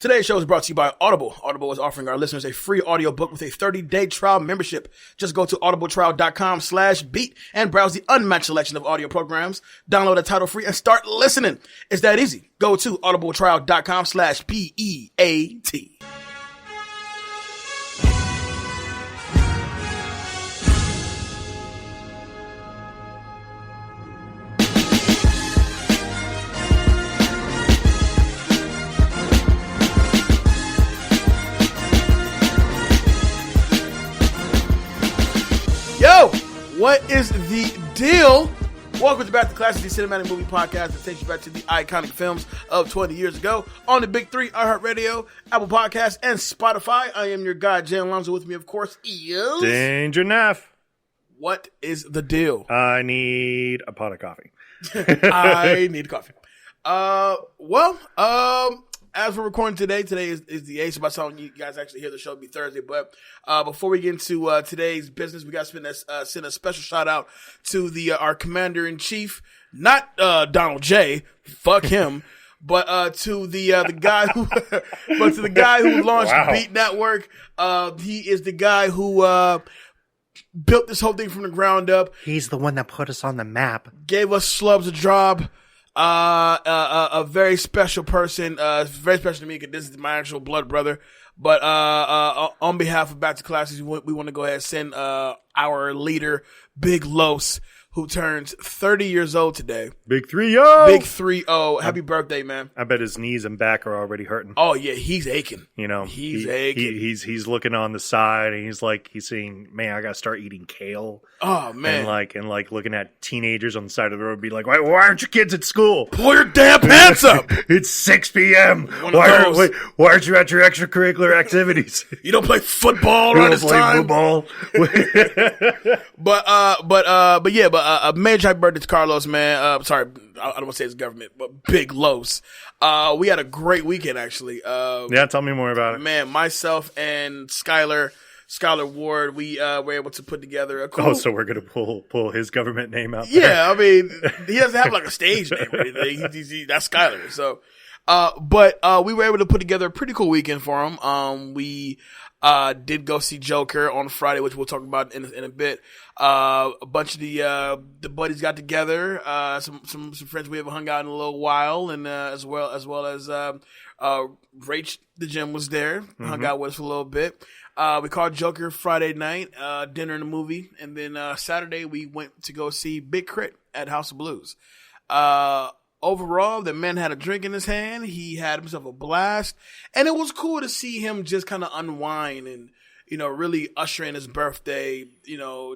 Today's show is brought to you by Audible. Audible is offering our listeners a free audiobook with a 30-day trial membership. Just go to audibletrial.com/beat and browse the unmatched selection of audio programs. Download a title free and start listening. It's that easy. Go to audibletrial.com/BEAT. Yo, what is the deal? Welcome to Back to Classics, the cinematic movie podcast that takes you back to the iconic films of 20 years ago on the big three: iHeartRadio, Apple Podcasts, and Spotify. I am your guy, Jay Alonzo. With me, of course, is Danger Neff. What is the deal? I need a pot of coffee. I need coffee. As we're recording today is the 8th, so by the time you guys actually hear the show, it'll be Thursday. But before we get into today's business, we got to send a special shout out to our commander-in-chief, not Donald J. Fuck him. But to the guy who launched Beat Network. He is the guy who built this whole thing from the ground up. He's the one that put us on the map. Gave us Slubs a job. A very special person, very special to me because this is my actual blood brother. But on behalf of Back to Classics, we want to go ahead and send our leader, Big Los, who turns 30 years old today. Big 3-0. Big 3-0. Happy birthday, man. I bet his knees and back are already hurting. Oh, yeah, he's aching. You know, he's aching. He's looking on the side and he's saying, man, I got to start eating kale. Oh, man. And looking at teenagers on the side of the road be like, why aren't your kids at school? Pull your damn pants up. It's 6 p.m. Why aren't you at your extracurricular activities? You don't play football around this time? Football. But a major happy birthday to Carlos, man. Sorry, I don't want to say his government, but Big Los. We had a great weekend, actually. Yeah, tell me more about it. Man, myself and Skylar Ward, we were able to put together a cool... Oh, so we're going to pull his government name out there. Yeah, I mean, he doesn't have like a stage name or anything. That's Skylar. So, but we were able to put together a pretty cool weekend for him. We did go see Joker on Friday, which we'll talk about in a bit. A bunch of the buddies got together. Some friends we haven't hung out in a little while, and as well as Rach the gym was there, hung out with us for a little bit. We called Joker Friday night, dinner and a movie, and then Saturday we went to go see Big Crit at House of Blues. Overall, the man had a drink in his hand. He had himself a blast, and it was cool to see him just kind of unwind and, really usher in his birthday.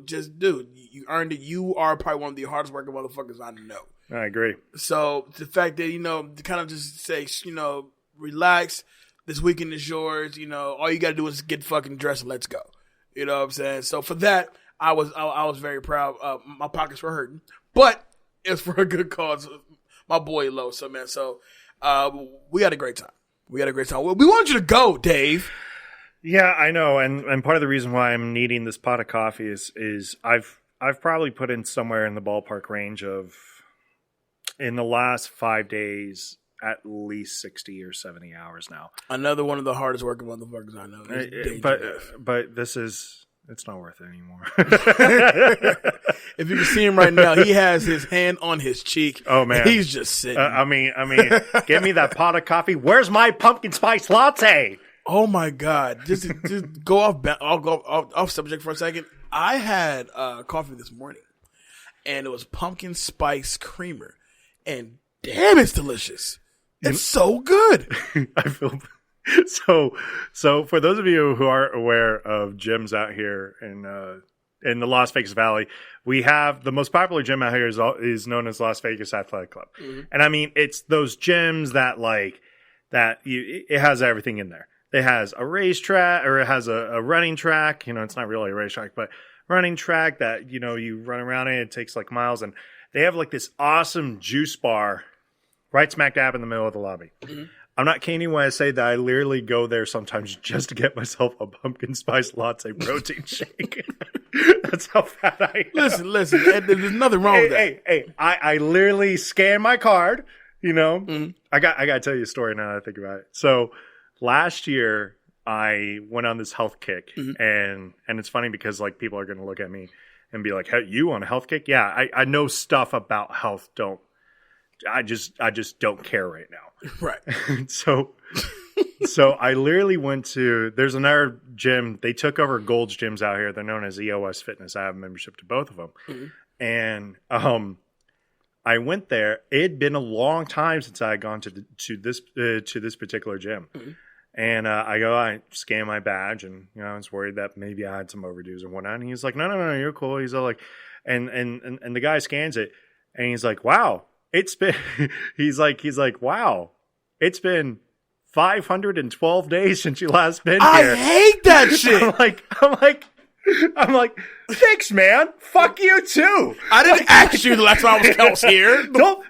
Just, dude, you earned it. You are probably one of the hardest working motherfuckers I know. I agree. So the fact that, to kind of just say, relax, this weekend is yours. All you got to do is get fucking dressed and let's go. You know what I'm saying? So for that, I was very proud. My pockets were hurting, but it's for a good cause. My boy Lo. So man, we had a great time. We wanted you to go, Dave. Yeah, I know, and part of the reason why I'm needing this pot of coffee is I've probably put in somewhere in the ballpark range of, in the last 5 days, at least 60 or 70 hours now. Another one of the hardest working motherfuckers I know. But this is, it's not worth it anymore. If you can see him right now, he has his hand on his cheek. Oh man, he's just sitting. I mean, give me that pot of coffee. Where's my pumpkin spice latte? Oh my God! Just go off. I'll go off subject for a second. I had coffee this morning, and it was pumpkin spice creamer, and damn, it's delicious. It's so good. I feel so. For those of you who aren't aware of gyms out here in the Las Vegas Valley, we have the most popular gym out here is known as Las Vegas Athletic Club, and I mean it's those gyms that it has everything in there. It has a racetrack, or it has a running track. It's not really a racetrack, but running track that you run around in. It takes like miles, and they have like this awesome juice bar right smack dab in the middle of the lobby. Mm-hmm. I'm not kidding when I say that I literally go there sometimes just to get myself a pumpkin spice latte protein shake. That's how fat I am. Listen. There's nothing wrong with that. Hey, I literally scan my card. I got to tell you a story now that I think about it. So last year I went on this health kick, and it's funny because like people are going to look at me and be like, "Hey, you on a health kick?" Yeah, I know stuff about health. I just don't care right now. Right. So I literally went to, there's another gym. They took over Gold's gyms out here. They're known as EOS Fitness. I have a membership to both of them. And I went there. It had been a long time since I had gone to this particular gym. And I scanned my badge, and I was worried that maybe I had some overdues or whatnot. And he's like, no, you're cool. He's all like, and the guy scans it, and he's like, wow, it's been, he's like, wow, it's been 512 days since you last been here. I hate that shit. I'm like, thanks, man. Fuck you too. I didn't ask you the last time I was here.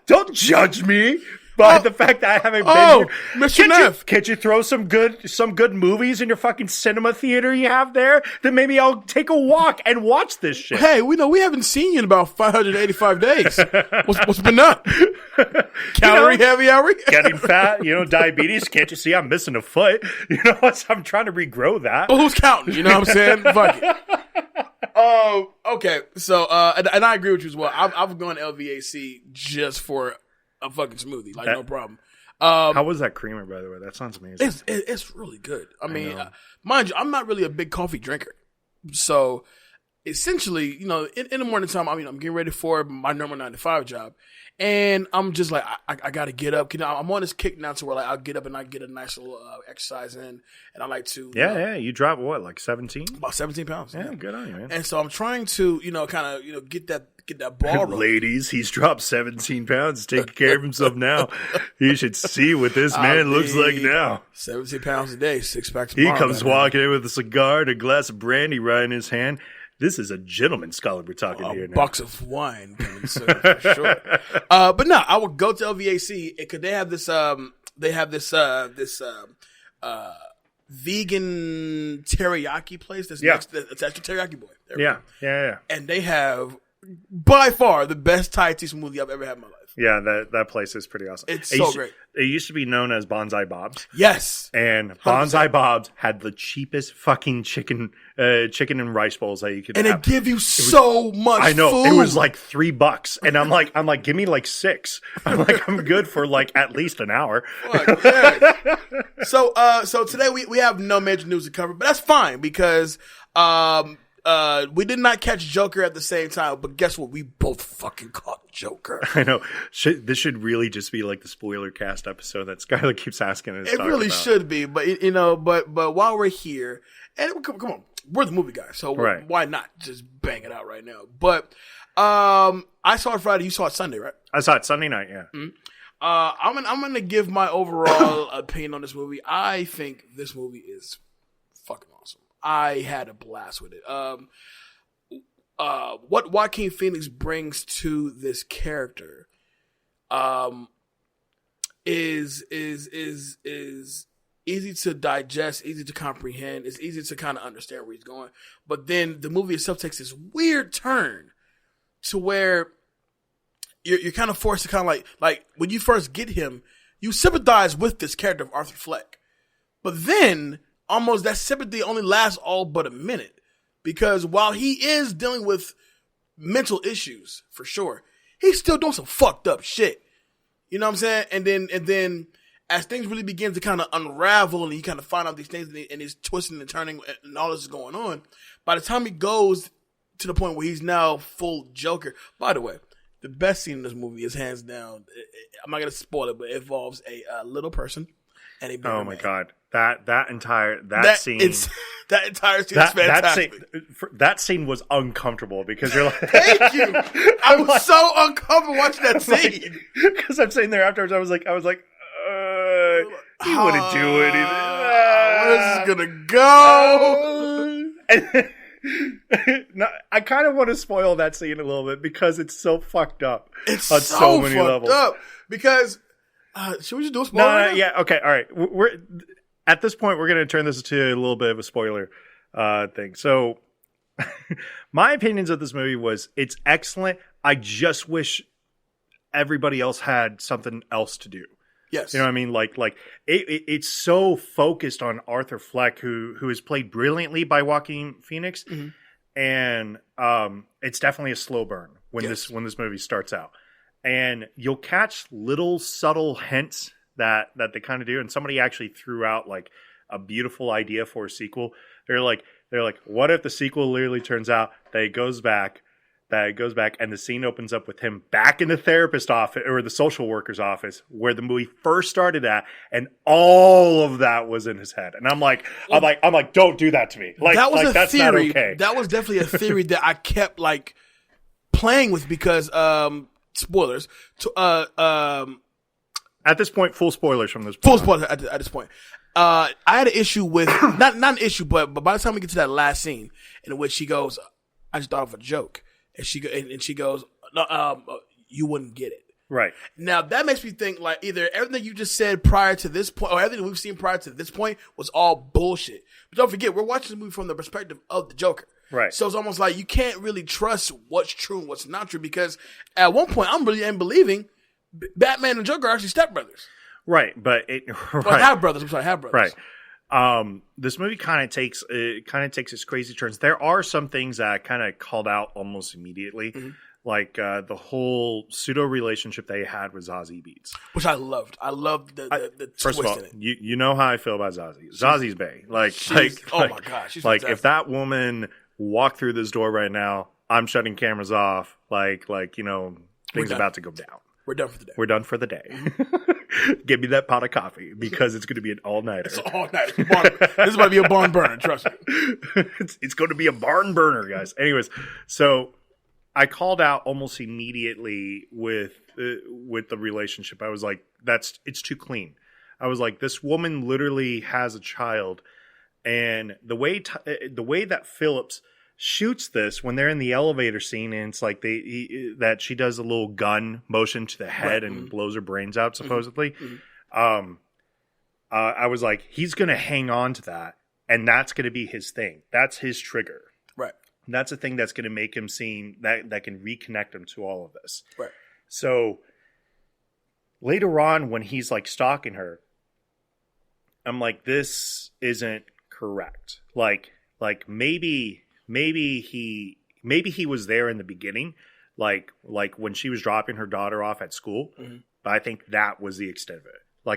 Don't judge me by the fact that I haven't been here. Mr. Neff. Can't you throw some good movies in your fucking cinema theater you have there? Then maybe I'll take a walk and watch this shit. Hey, we haven't seen you in about 585 days. What's been up? Calorie heavy, are we? Getting fat, diabetes. Can't you see I'm missing a foot? I'm trying to regrow that. Well, who's counting? You know what I'm saying? Fuck it. Okay. So, and I agree with you as well. I've gone LVAC just for a fucking smoothie, no problem. How was that creamer, by the way? That sounds amazing. It's really good. I mean, mind you, I'm not really a big coffee drinker, so essentially, in the morning time, I'm getting ready for my normal 9-to-5 job, and I'm just like, I got to get up. I'm on this kick now to where I'll get up and I get a nice little exercise in, and I like to. Yeah. You drop what, like 17? About 17 pounds. Yeah, good on you, man. And so I'm trying to, kind of, get that ball rolling. Ladies, he's dropped 17 pounds, taking care of himself now. You should see what this man looks like now. 17 pounds a day, 6-pack tomorrow. He comes walking in with a cigar and a glass of brandy right in his hand. This is a gentleman scholar we're talking here now. Box of wine coming soon, for sure. But no, I would go to LVAC because they have this vegan teriyaki place that's next to Teriyaki Boy. Yeah. And they have by far the best Thai tea smoothie I've ever had in my life. Yeah, that place is pretty awesome. It's so great. It used to be known as Bonsai Bob's. Yes. And Bonsai Bob's had the cheapest fucking chicken and rice bowls that you could have. And it give you so much I know. food. It was like $3. And I'm like, give me like 6. I'm like, I'm good for like at least an hour. Fuck, yeah. So today we have no major news to cover, but that's fine because we did not catch Joker at the same time, but guess what? We both fucking caught Joker. I know. This should really just be like the spoiler cast episode that Skylar keeps asking us. It really should be, but but while we're here, and come on, we're the movie guys, so why not just bang it out right now? But I saw it Friday. You saw it Sunday, right? I saw it Sunday night. Yeah. Mm-hmm. I'm gonna give my overall opinion on this movie. I think this movie is fucking awesome. I had a blast with it. What Joaquin Phoenix brings to this character, is easy to digest, easy to comprehend. It's easy to kind of understand where he's going. But then the movie itself takes this weird turn to where you're kind of forced to kind of like when you first get him, you sympathize with this character of Arthur Fleck, but then almost that sympathy only lasts all but a minute, because while he is dealing with mental issues for sure, he's still doing some fucked up shit. You know what I'm saying? And then as things really begin to kind of unravel and you kind of find out these things and he's twisting and turning and all this is going on, by the time he goes to the point where he's now full Joker. By the way, the best scene in this movie is hands down, I'm not going to spoil it, but it involves a little person and a bigger man. Oh my God. That entire scene. That entire scene is fantastic. That scene was uncomfortable because you're like, thank you. I was like, so uncomfortable watching that scene. Because I'm sitting there afterwards. I was like, he wouldn't do anything. Where's this gonna go? No, I kind of want to spoil that scene a little bit because it's so fucked up. It's on so many levels. Up because should we just do a spoiler? No, yeah, okay, all right. We're at this point. We're going to turn this into a little bit of a spoiler thing. So, my opinions of this movie was it's excellent. I just wish everybody else had something else to do. Yes. You know what I mean? It's so focused on Arthur Fleck, who is played brilliantly by Joaquin Phoenix, and it's definitely a slow burn when this movie starts out, and you'll catch little subtle hints that they kind of do, and somebody actually threw out like a beautiful idea for a sequel. They're like, what if the sequel literally turns out that it goes back, and the scene opens up with him back in the therapist office or the social worker's office where the movie first started at, and all of that was in his head. And I'm like, don't do that to me. That's not okay. That was definitely a theory that I kept like playing with because spoilers. At this point, full spoilers from this point. Full spoilers at this point. I had an issue with not an issue, but by the time we get to that last scene in which she goes, I just thought of a joke. And she goes, no, you wouldn't get it. Right. Now, that makes me think like either everything you just said prior to this point or everything we've seen prior to this point was all bullshit. But don't forget, we're watching the movie from the perspective of the Joker. Right. So it's almost like you can't really trust what's true and what's not true because at one point I'm really believing Batman and Joker are actually stepbrothers. Right. But half brothers. I'm sorry, half brothers. Right. This movie kind of takes its crazy turns. There are some things that I kind of called out almost immediately, like the whole pseudo relationship they had with Zazie Beetz, which I loved. I loved the first twist of all, in it. You know how I feel about Zazie. Zazie's bae. Oh my gosh, she's fantastic. If that woman walked through this door right now, I'm shutting cameras off. Things about to go down. We're done for the day. We're done for the day. Give me that pot of coffee because it's going to be an all-nighter. It's an all-nighter. This might be a barn burner, trust me. It's going to be a barn burner, guys. Anyways, so I called out almost immediately with the relationship. I was like, it's too clean. I was like, this woman literally has a child, and the way that Phillips shoots this when they're in the elevator scene, and it's like that she does a little gun motion to the head and blows her brains out supposedly. I was like, he's gonna hang on to that, and that's gonna be his thing. That's his trigger. Right. And that's the thing that's gonna make him seem that can reconnect him to all of this. Right. So later on, when he's like stalking her, I'm like, this isn't correct. Like maybe he was there in the beginning, like when she was dropping her daughter off at school. But I think that was the extent of it.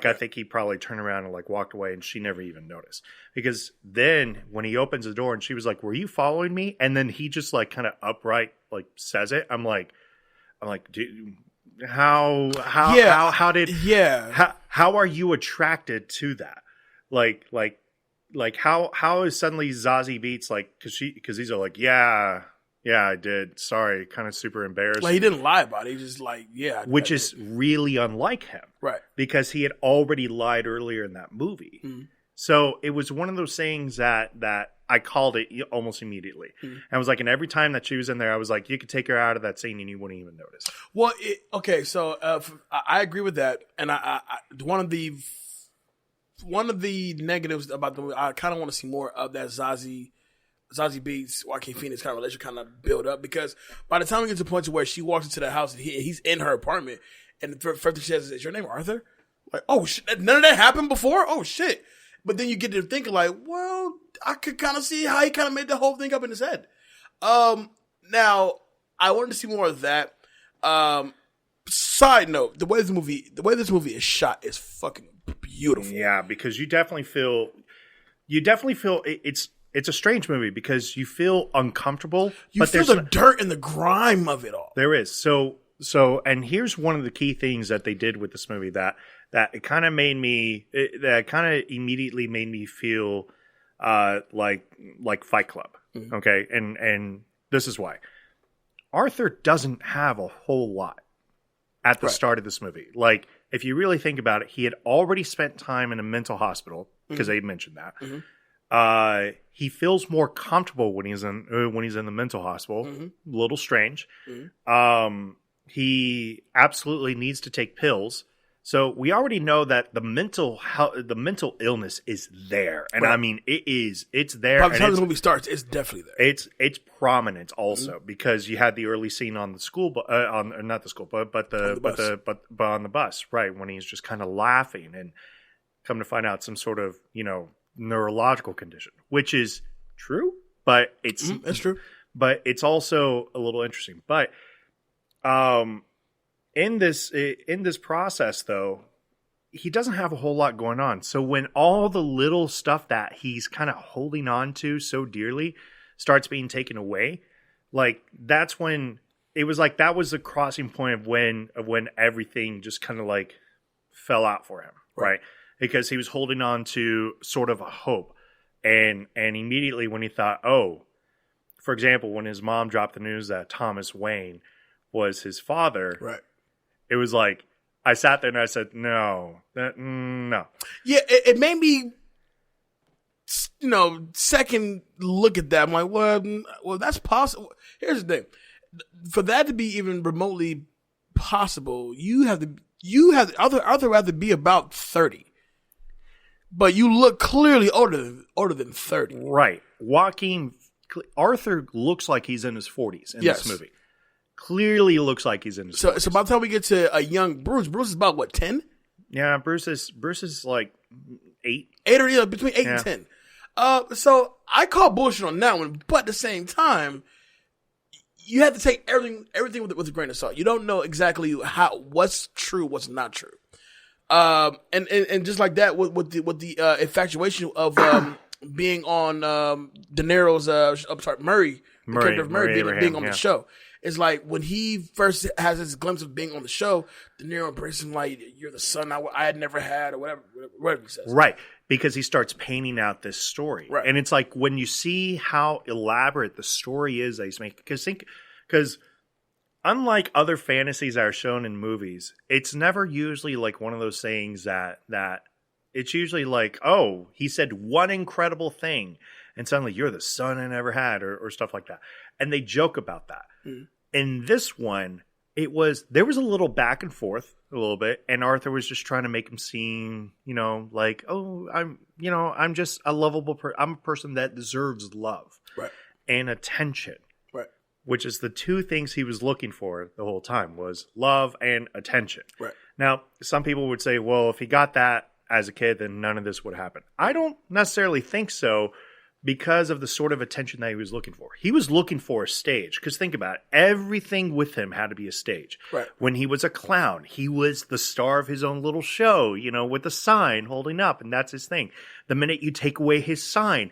I think he probably turned around and walked away, and she never even noticed. Because then when he opens the door and she was like, "Were you following me?" And then he just kind of upright says it. I'm like, dude, how are you attracted to that? How is suddenly Zazie Beetz because he's like, yeah, I did. Sorry, kind of super embarrassed. He didn't lie about it. He just which is really unlike him, right? Because he had already lied earlier in that movie. So it was one of those things that I called it almost immediately. And I was like, and every time that she was in there, I was like, you could take her out of that scene and you wouldn't even notice. Well, so I agree with that, and I one of the negatives about the movie, I kind of want to see more of that Zazie Beetz, Joaquin Phoenix kind of relationship kind of build up, because by the time we get to the point to where she walks into the house and he's in her apartment, and the first thing she says is your name Arthur? Oh shit, none of that happened before? Oh shit. But then you get to thinking well, I could kind of see how he kind of made the whole thing up in his head. Now I wanted to see more of that. Side note, the way this movie is shot is fucking beautiful. Yeah, because you definitely feel it's a strange movie because you feel uncomfortable. You feel the dirt and the grime of it all. There is. So and here's one of the key things that they did with this movie that it kind of immediately made me feel like Fight Club. Okay, and this is why. Arthur doesn't have a whole lot at the start of this movie. If you really think about it, he had already spent time in a mental hospital because they mentioned that. He feels more comfortable when he's in the mental hospital. A little strange. He absolutely needs to take pills So we already know that the mental illness is there, and I mean it's there. By the time the movie starts, it's definitely there. It's prominent also because you had the early scene on the school, not the school, but on the bus, right, when he's just kind of laughing and come to find out some sort of neurological condition, which is true, but it's true, but it's also a little interesting, but in this process, though, he doesn't have a whole lot going on. So when all the little stuff that he's kind of holding on to so dearly starts being taken away, like that's when it was like that was the crossing point of when everything just kind of like fell out for him, right? Because he was holding on to sort of a hope, and immediately when he thought, oh, for example, when his mom dropped the news that Thomas Wayne was his father, right? It was like, I sat there and I said, no. Yeah, it made me, second look at that. I'm like, well, that's possible. Here's the thing. For that to be even remotely possible, Arthur had to be about 30. But you look clearly older than 30. Right. Arthur looks like he's in his 40s in this movie. Clearly looks like he's in his 40s. So by the time we get to a young Bruce is about what, 10? Yeah, Bruce is like 8. 8 or between 8 and 10. So I call bullshit on that one, but at the same time, you have to take everything with a grain of salt. You don't know exactly what's true, what's not true. And just like that with the infatuation of being on De Niro's Murray, the character of Murray being on the show. It's like when he first has this glimpse of being on the show, De Niro embraces him like, you're the son I had never had, or whatever he says. Right, because he starts painting out this story. Right. And it's like when you see how elaborate the story is that he's making, because unlike other fantasies that are shown in movies, it's never usually like one of those sayings that it's usually like, oh, he said one incredible thing, and suddenly you're the son I never had, or stuff like that. And they joke about that. Mm. In this one, there was a little back and forth a little bit, and Arthur was just trying to make him seem, like, oh, I'm just a lovable person. I'm a person that deserves love, right, and attention, right, which is the two things he was looking for the whole time was love and attention. Right. Now, some people would say, well, if he got that as a kid, then none of this would happen. I don't necessarily think so. Because of the sort of attention that he was looking for. He was looking for a stage. Because think about it. Everything with him had to be a stage. Right. When he was a clown, he was the star of his own little show, with the sign holding up. And that's his thing. The minute you take away his sign,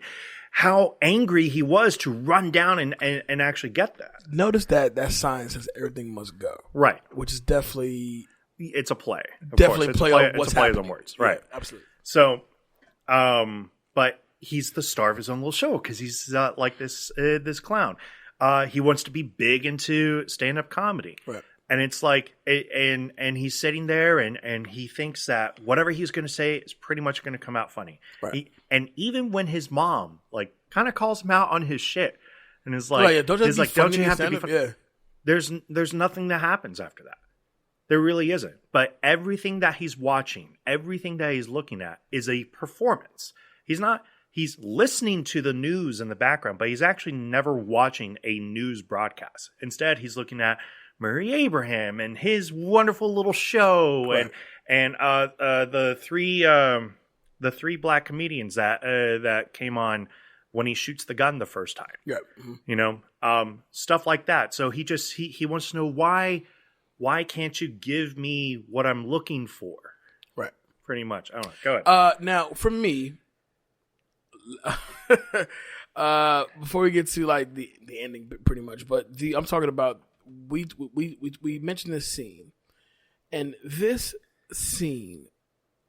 how angry he was to run down and actually get that. Notice that sign says everything must go. Right. Which is definitely... It's a play. Definitely play on what's happening. On words. Right. Yeah, absolutely. So, but... he's the star of his own little show because he's like this clown. He wants to be big into stand-up comedy. Right. And it's like, and he's sitting there and he thinks that whatever he's going to say is pretty much going to come out funny. Right. And even when his mom like kind of calls him out on his shit and is like, don't you have to be funny? Yeah. There's nothing that happens after that. There really isn't. But everything that he's watching, everything that he's looking at is a performance. He's listening to the news in the background, but he's actually never watching a news broadcast. Instead, he's looking at Murray Abraham and his wonderful little show, right, and the three black comedians that came on when he shoots the gun the first time. Yeah, mm-hmm. Stuff like that. So he wants to know why can't you give me what I'm looking for? Right, pretty much. I don't know. Go ahead. Now, for me. Before we get to like the ending, pretty much, but I'm talking about we mentioned this scene, and this scene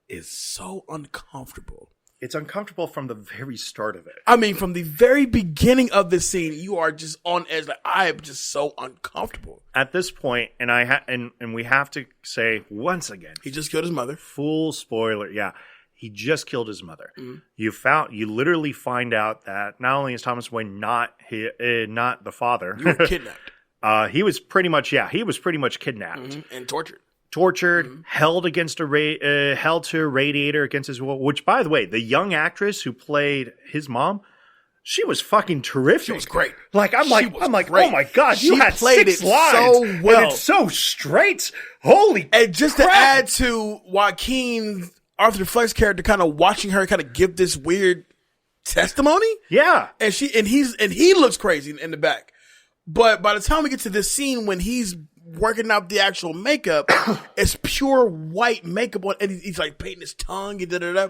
is so uncomfortable. It's uncomfortable from the very start of it. I mean, from the very beginning of this scene, you are just on edge. Like, I am just so uncomfortable at this point, and and we have to say once again, he just killed his mother. Full spoiler, yeah. He just killed his mother. Mm-hmm. You literally find out that not only is Thomas Wayne not the father, you were kidnapped. He was pretty much kidnapped and tortured. tortured, held to a radiator against his will. Which, by the way, the young actress who played his mom, she was fucking terrific. She was great. Like I'm like, great. oh my god, She you had played 6 it lines, so well. and it's so straight. Holy And just crap. to add to Joaquin, Arthur Fleck's character, kind of watching her kind of give this weird testimony. Yeah, And he looks crazy in the back. But by the time we get to this scene when he's working out the actual makeup, it's pure white makeup on, and he's like painting his tongue and da-da-da.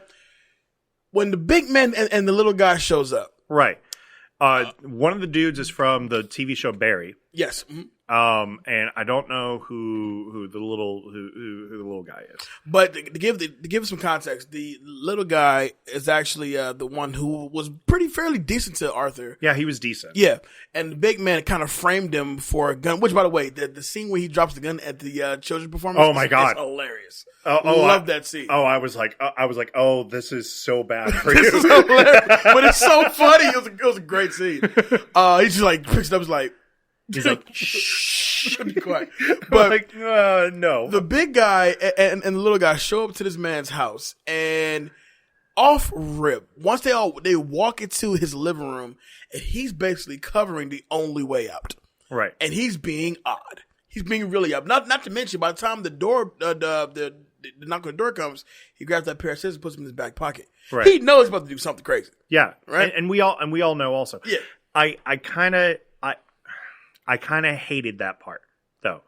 When the big man and the little guy shows up. right. One of the dudes is from the TV show Barry. Yes. Mm-hmm. And I don't know who the little guy is. But to give some context, the little guy is actually the one who was fairly decent to Arthur. Yeah, he was decent. Yeah, and the big man kind of framed him for a gun. Which, by the way, the scene where he drops the gun at the children's performance. Oh my god, is hilarious. Love that scene. Oh, I was like, oh, this is so bad for This you. is hilarious, but it's so funny. It was a great scene. He just like picks it up, he's like. He's like, shh. Be quiet. But like, no. The big guy and the little guy show up to this man's house, and off rip, once they walk into his living room, and he's basically covering the only way out. Right. And he's being odd. He's being really odd. Not to mention, by the time the door, the knock on the door comes, he grabs that pair of scissors and puts them in his back pocket. Right. He knows he's about to do something crazy. Yeah. Right. And we all know also. Yeah. I kind of hated that part though.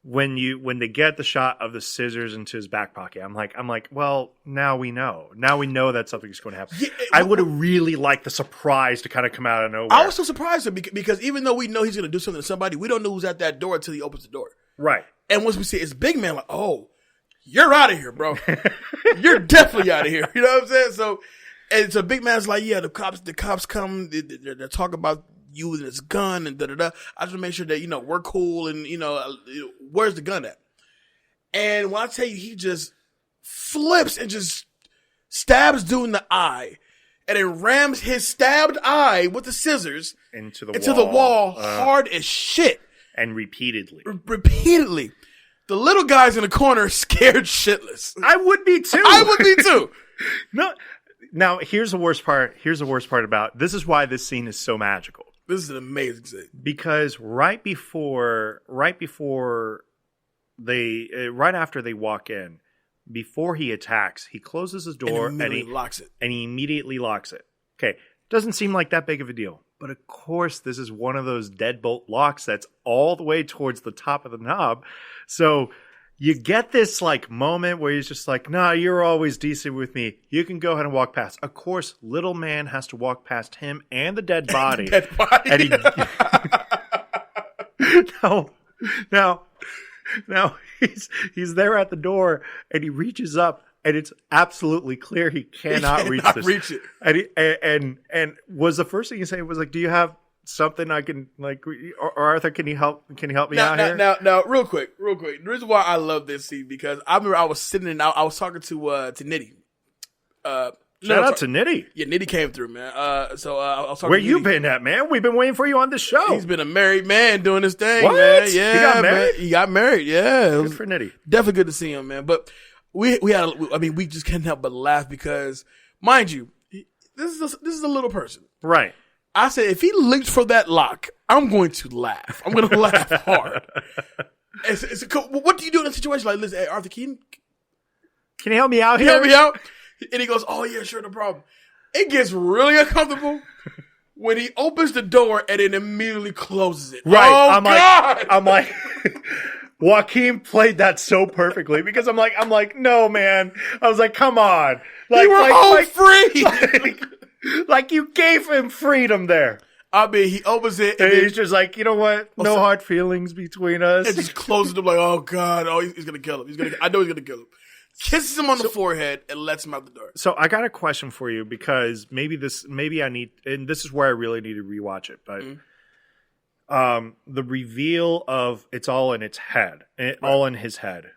When they get the shot of the scissors into his back pocket, I'm like, well, now we know. Now we know that something's going to happen. Yeah, I would have really liked the surprise to kind of come out of nowhere. I was so surprised because even though we know he's going to do something to somebody, we don't know who's at that door until he opens the door. Right. And once we see it's big man, like, oh, you're out of here, bro. You're definitely out of here. You know what I'm saying? So big man's like, yeah, the cops come, they're talking about you and his gun and da-da-da. I just want to make sure that, we're cool and, where's the gun at? And when I tell you, he just flips and just stabs dude in the eye and then rams his stabbed eye with the scissors into the wall hard as shit. And repeatedly. Repeatedly. The little guy's in the corner scared shitless. I would be too. I would be too. No. Now, here's the worst part. Here's the worst part about this is why this scene is so magical. This is an amazing scene. Because right after they walk in, before he attacks, he closes his door and he locks it. And he immediately locks it. Okay. Doesn't seem like that big of a deal. But of course, this is one of those deadbolt locks that's all the way towards the top of the knob. So you get this like moment where he's just like, nah, you're always decent with me. You can go ahead and walk past. Of course, little man has to walk past him and the dead body. And he now he's there at the door and he reaches up and it's absolutely clear he cannot reach it. And was the first thing you say was like, do you have something I can like, or Arthur, can you help me out here? Now, real quick. The reason why I love this scene because I remember I was sitting and I was talking to Nitty. Shout out to Nitty. Yeah, Nitty came through, man. I was talking. Where to you Nitty. been at, man? We've been waiting for you on this show. He's been a married man doing his thing, what? man. Yeah, he got married. Man. He got married. Yeah, good for Nitty. Definitely good to see him, man. But we just can't help but laugh because, mind you, this is a little person, right? I said, if he leaps for that lock, I'm going to laugh. I'm going to laugh hard. What do you do in a situation like, listen, hey, Arthur, can you help me out here? Help me out? And he goes, oh, yeah, sure, no problem. It gets really uncomfortable when he opens the door and then immediately closes it. Right. Oh, God. I'm like, Joaquin played that so perfectly because I'm like, no, man. I was like, come on. Like, you were home free. Like you gave him freedom there. I mean, he opens it and he's just like, you know what? No hard feelings between us. And just closes it like, oh God, he's gonna kill him. I know he's gonna kill him. Kisses him on the forehead and lets him out the door. So I got a question for you because maybe I need, and this is where I really need to rewatch it. But the reveal of it's all in its head, all in his head.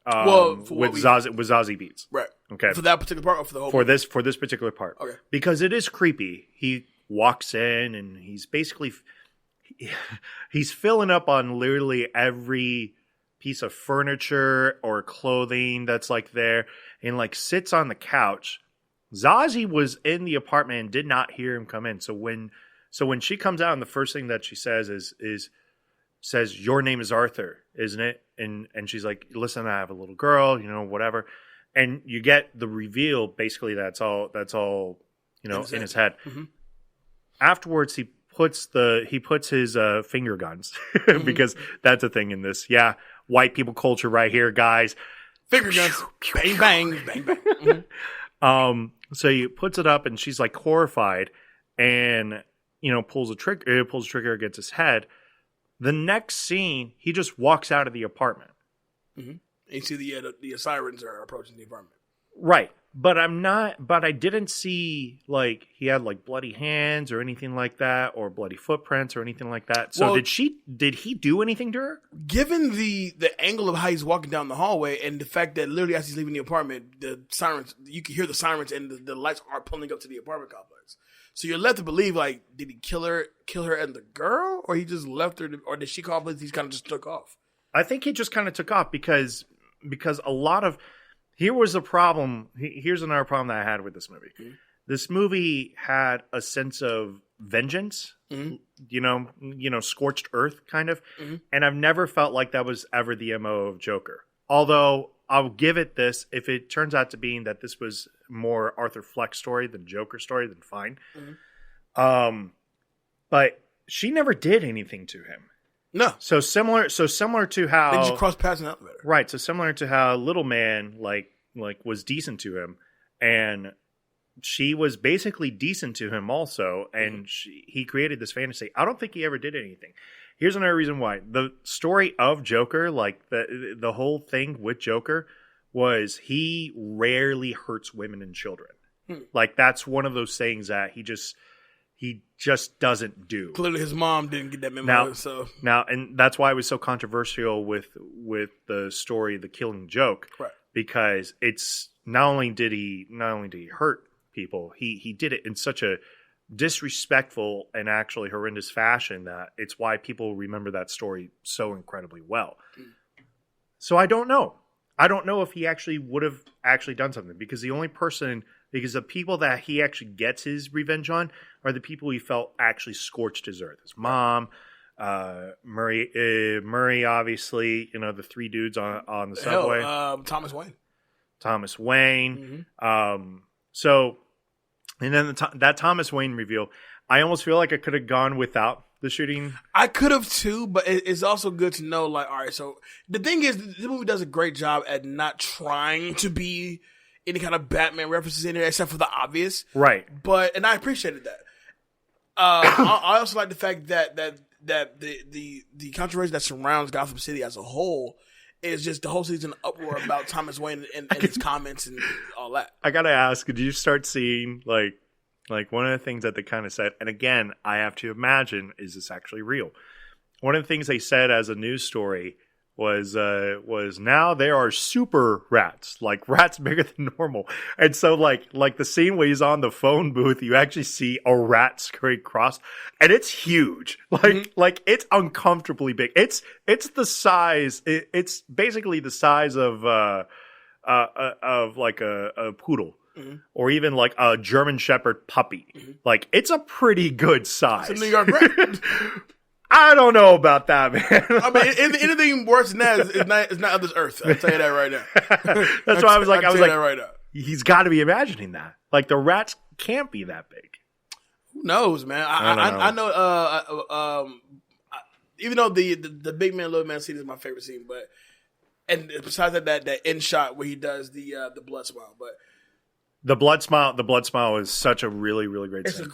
With Zazie Beetz. Right. Okay. For that particular part or for the whole for this particular part. Okay. Because it is creepy. He walks in and he's basically he's filling up on literally every piece of furniture or clothing that's like there, and like sits on the couch. Zazie was in the apartment and did not hear him come in. So when she comes out, and the first thing that she says says, "Your name is Arthur, isn't it?" And she's like, "Listen, I have a little girl, whatever." And you get the reveal, basically that's all in his head. Mm-hmm. Afterwards, he puts his finger guns because that's a thing in this. Yeah, white people culture right here, guys. Finger guns, bang bang bang bang. Mm-hmm. So he puts it up, and she's like horrified, and pulls a trigger against his head. The next scene, he just walks out of the apartment. Mm-hmm. And you see the sirens are approaching the apartment. Right. But I didn't see like he had like bloody hands or anything like that, or bloody footprints or anything like that. So did he do anything to her? Given the angle of how he's walking down the hallway, and the fact that literally as he's leaving the apartment, the sirens, you can hear the sirens, and the lights are pulling up to the apartment complex. So you're left to believe, like, did he kill her and the girl, or he just left her, or did she call police? He kind of just took off. I think he just kind of took off because a lot of. Here was a problem. Here's another problem that I had with this movie. Mm-hmm. This movie had a sense of vengeance, mm-hmm. Scorched earth kind of. Mm-hmm. And I've never felt like that was ever the MO of Joker. Although I'll give it this, if it turns out to be that this was more Arthur Fleck's story than Joker story, then fine. Mm-hmm. But she never did anything to him. No. So similar to how they just cross paths in the elevator. Right. So similar to how Little Man like was decent to him, and she was basically decent to him also, and he created this fantasy. I don't think he ever did anything. Here's another reason why. The story of Joker, like the whole thing with Joker, was he rarely hurts women and children. Like that's one of those things that he just doesn't do. Clearly his mom didn't get that memo. Now, and that's why it was so controversial with the story, The Killing Joke. Right. Because it's not only did he hurt people, he did it in such a disrespectful and actually horrendous fashion that it's why people remember that story so incredibly well. So I don't know. I don't know if he actually would have actually done something, because the people that he actually gets his revenge on are the people he felt actually scorched his earth. His mom, Murray, obviously, the three dudes on the subway. Thomas Wayne. Mm-hmm. So, and then that Thomas Wayne reveal, I almost feel like I could have gone without the shooting. I could have too, but it's also good to know, like, all right, so the thing is, the movie does a great job at not trying to be any kind of Batman references in there, except for the obvious. Right. And I appreciated that. I also like the fact that the controversy that surrounds Gotham City as a whole is just the whole season uproar about Thomas Wayne and his comments and all that. I gotta ask, did you start seeing like one of the things that they kind of said, and again, I have to imagine, is this actually real? One of the things they said as a news story was now there are super rats, like rats bigger than normal. And so like the scene where he's on the phone booth, you actually see a rat scurry across, and it's huge. Like it's uncomfortably big. It's the size. It's basically the size of like a poodle. Mm-hmm. Or even like a German Shepherd puppy. Mm-hmm. Like it's a pretty good size. It's a New York rat. I don't know about that, man. I mean, anything worse than that is not of this earth. I'll tell you that right now. That's why I was like, right now. He's got to be imagining that. Like the rats can't be that big. Who knows, man? I know. Even though the big man, little man scene is my favorite scene, but and besides that end shot where he does the blood smile, but. The blood smile is such a really, really great scene.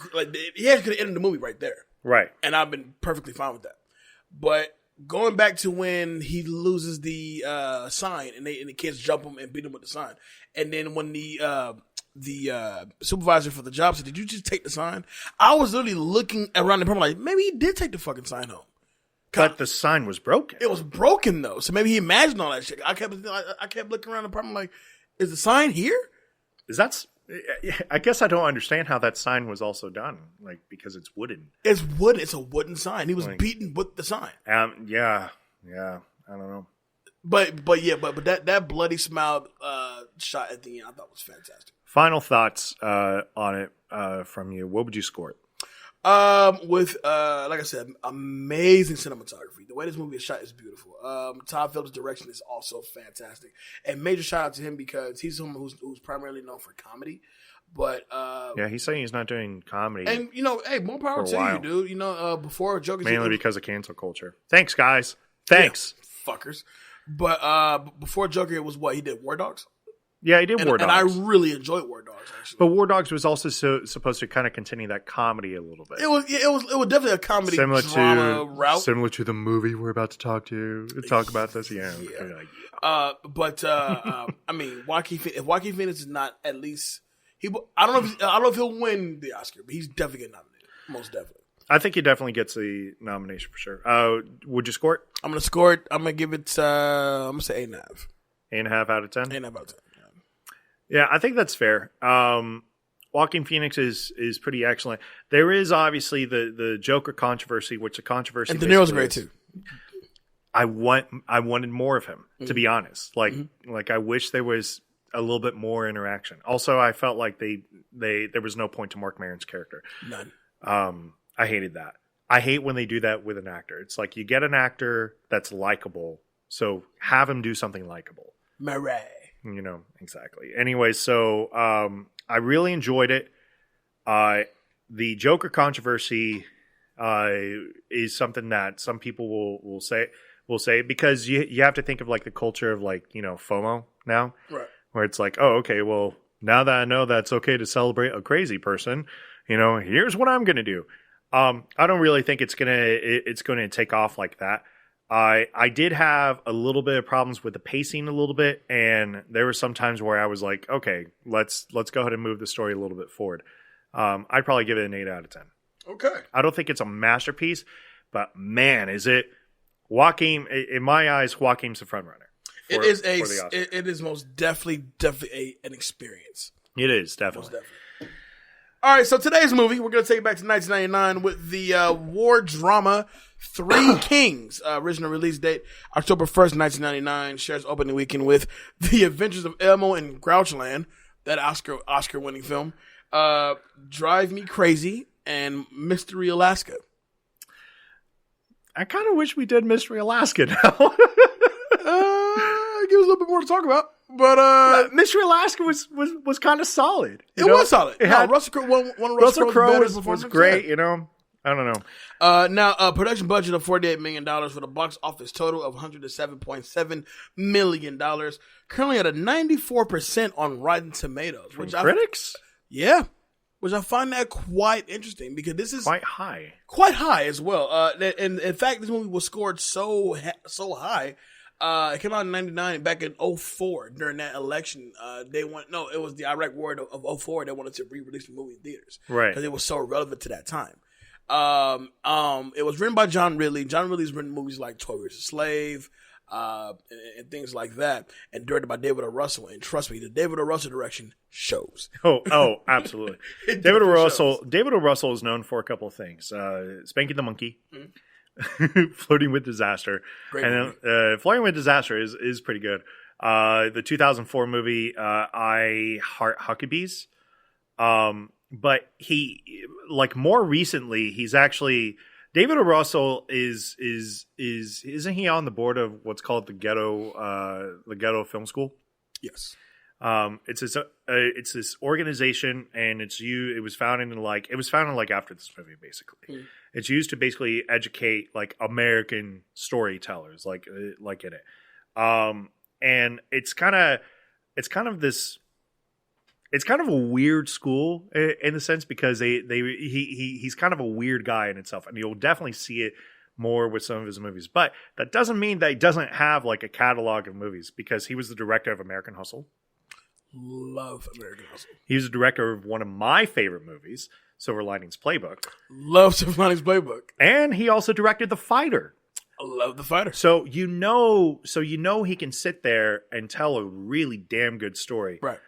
He actually could have ended the movie right there. Right. And I've been perfectly fine with that. But going back to when he loses the sign and the kids jump him and beat him with the sign. And then when the supervisor for the job said, "Did you just take the sign?" I was literally looking around the apartment like, maybe he did take the fucking sign home. But the sign was broken. It was broken though. So maybe he imagined all that shit. I kept looking around the apartment like, is the sign here? I guess I don't understand how that sign was also done. Like, because it's wooden. It's wooden. It's a wooden sign. He was beaten with the sign. Yeah. I don't know. But that bloody smile shot at the end I thought was fantastic. Final thoughts on it from you. What would you score it? With like I said, amazing cinematography. The way this movie is shot is beautiful. Todd Phillips' direction is also fantastic. And major shout out to him because he's someone who's primarily known for comedy. But yeah, he's saying he's not doing comedy. And hey, more power to you, dude. Before Joker's mainly because of cancel culture. Thanks, guys. Thanks, yeah, fuckers. But before Joker, it was what he did. War Dogs. Yeah, he did War Dogs. And I really enjoyed War Dogs, actually. But War Dogs was also supposed to kind of continue that comedy a little bit. It was definitely a comedy drama route. Similar to the movie we're about to talk about this. Yeah. But I mean, if Joaquin Phoenix is not at least I don't know if he'll win the Oscar, but he's definitely getting nominated. Most definitely. I think he definitely gets the nomination for sure. Would you score it? I'm gonna score it. I'm gonna give it. I'm gonna say 8.5. 8.5 out of 10. 8.5 out of 10. Yeah, I think that's fair. Joaquin Phoenix is pretty excellent. There is obviously the Joker controversy, which the controversy. And De Niro's great too. I wanted more of him, to be honest. Like I wish there was a little bit more interaction. Also, I felt like there was no point to Mark Maron's character. None. I hated that. I hate when they do that with an actor. It's like you get an actor that's likable, so have him do something likable. Murray. Exactly. Anyway, so I really enjoyed it. The Joker controversy is something that some people will say because you have to think of like the culture of like FOMO now, right? Where it's like, oh, okay, well now that I know that's okay to celebrate a crazy person, here's what I'm gonna do. I don't really think it's gonna take off like that. I did have a little bit of problems with the pacing a little bit, and there were some times where I was like, okay, let's go ahead and move the story a little bit forward. I'd probably give it an 8 out of 10. Okay. I don't think it's a masterpiece, but man, is it Joaquin, in my eyes, Joaquin's the front runner. It is most definitely an experience. It is, definitely. Most definitely. All right, so today's movie, we're going to take it back to 1999 with the war drama Three Kings. Original release date, October 1st, 1999. Shares opening weekend with The Adventures of Elmo in Grouchland, that Oscar-winning film. Drive Me Crazy and Mystery Alaska. I kind of wish we did Mystery Alaska now. Give us a little bit more to talk about. But Mystery Alaska was kind of solid. It was solid. Russell Crowe, one of Russell Crowe was great. I don't know. Now, production budget of $48 million for the box office total of $107.7 million. Currently at a 94% on Rotten Tomatoes. From critics? Yeah. Which I find that quite interesting because this is quite high. Quite high as well. And in fact, this movie was scored so high. It came out in 99, back in 04 during that election. It was the Iraq War of 04. They wanted to re-release the movie in theaters. Right. Because it was so relevant to that time. It was written by John Ridley. John Ridley's written movies like 12 Years a Slave, and things like that, and directed by David O. Russell. And trust me, the David O. Russell direction shows. Oh, absolutely. David O. Russell is known for a couple of things. Spanking the Monkey. Mm-hmm. Flirting with Disaster. Great and Flirting with Disaster is pretty good. The 2004 movie I Heart Huckabees. But he, like, more recently, he's actually David O. Russell isn't he on the board of what's called the Ghetto Film School? Yes. It's this organization, and it was founded after this movie, basically. Mm. It's used to basically educate like American storytellers, like in it. And it's kind of a weird school in the sense because he's kind of a weird guy in itself, and you'll definitely see it more with some of his movies. But that doesn't mean that he doesn't have like a catalog of movies, because he was the director of American Hustle. Love American Hustle. He was the director of one of my favorite movies, Silver Linings Playbook. Love Silver Linings Playbook. And he also directed The Fighter. I love The Fighter. So you know he can sit there and tell a really damn good story. Right.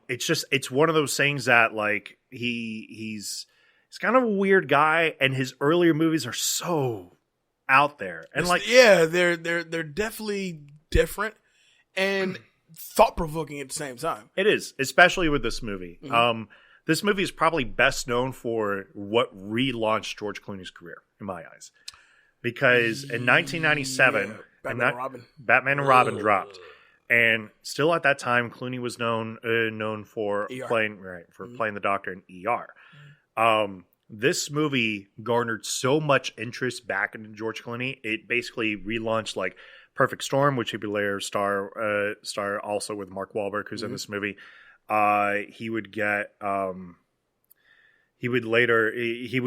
It's one of those things that like he's kind of a weird guy, and his earlier movies are so out there. And like, yeah, they're definitely different and thought-provoking at the same time. It is, especially with this movie. Mm-hmm. This movie is probably best known for what relaunched George Clooney's career, in my eyes. Because in 1997, Batman and Robin dropped. And still at that time, Clooney was known for playing the Doctor in ER. This movie garnered so much interest back into George Clooney. It basically relaunched like Perfect Storm, which he would later star also with Mark Wahlberg, who's in this movie. He would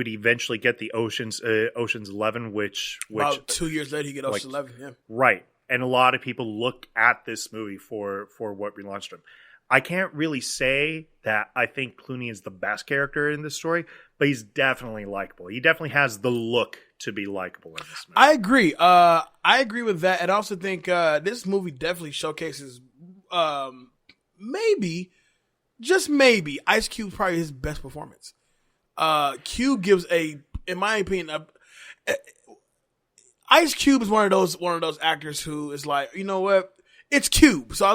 eventually get the Ocean's 11, which about 2 years later he get Ocean's 11, yeah. Right. And a lot of people look at this movie for what relaunched him. I can't really say that I think Clooney is the best character in this story, but he's definitely likable. He definitely has the look to be likable in this movie. I agree. I agree with that. And I also think this movie definitely showcases just maybe, Ice Cube probably his best performance. Cube gives in my opinion, Ice Cube is one of those actors who is like, you know what, it's Cube. So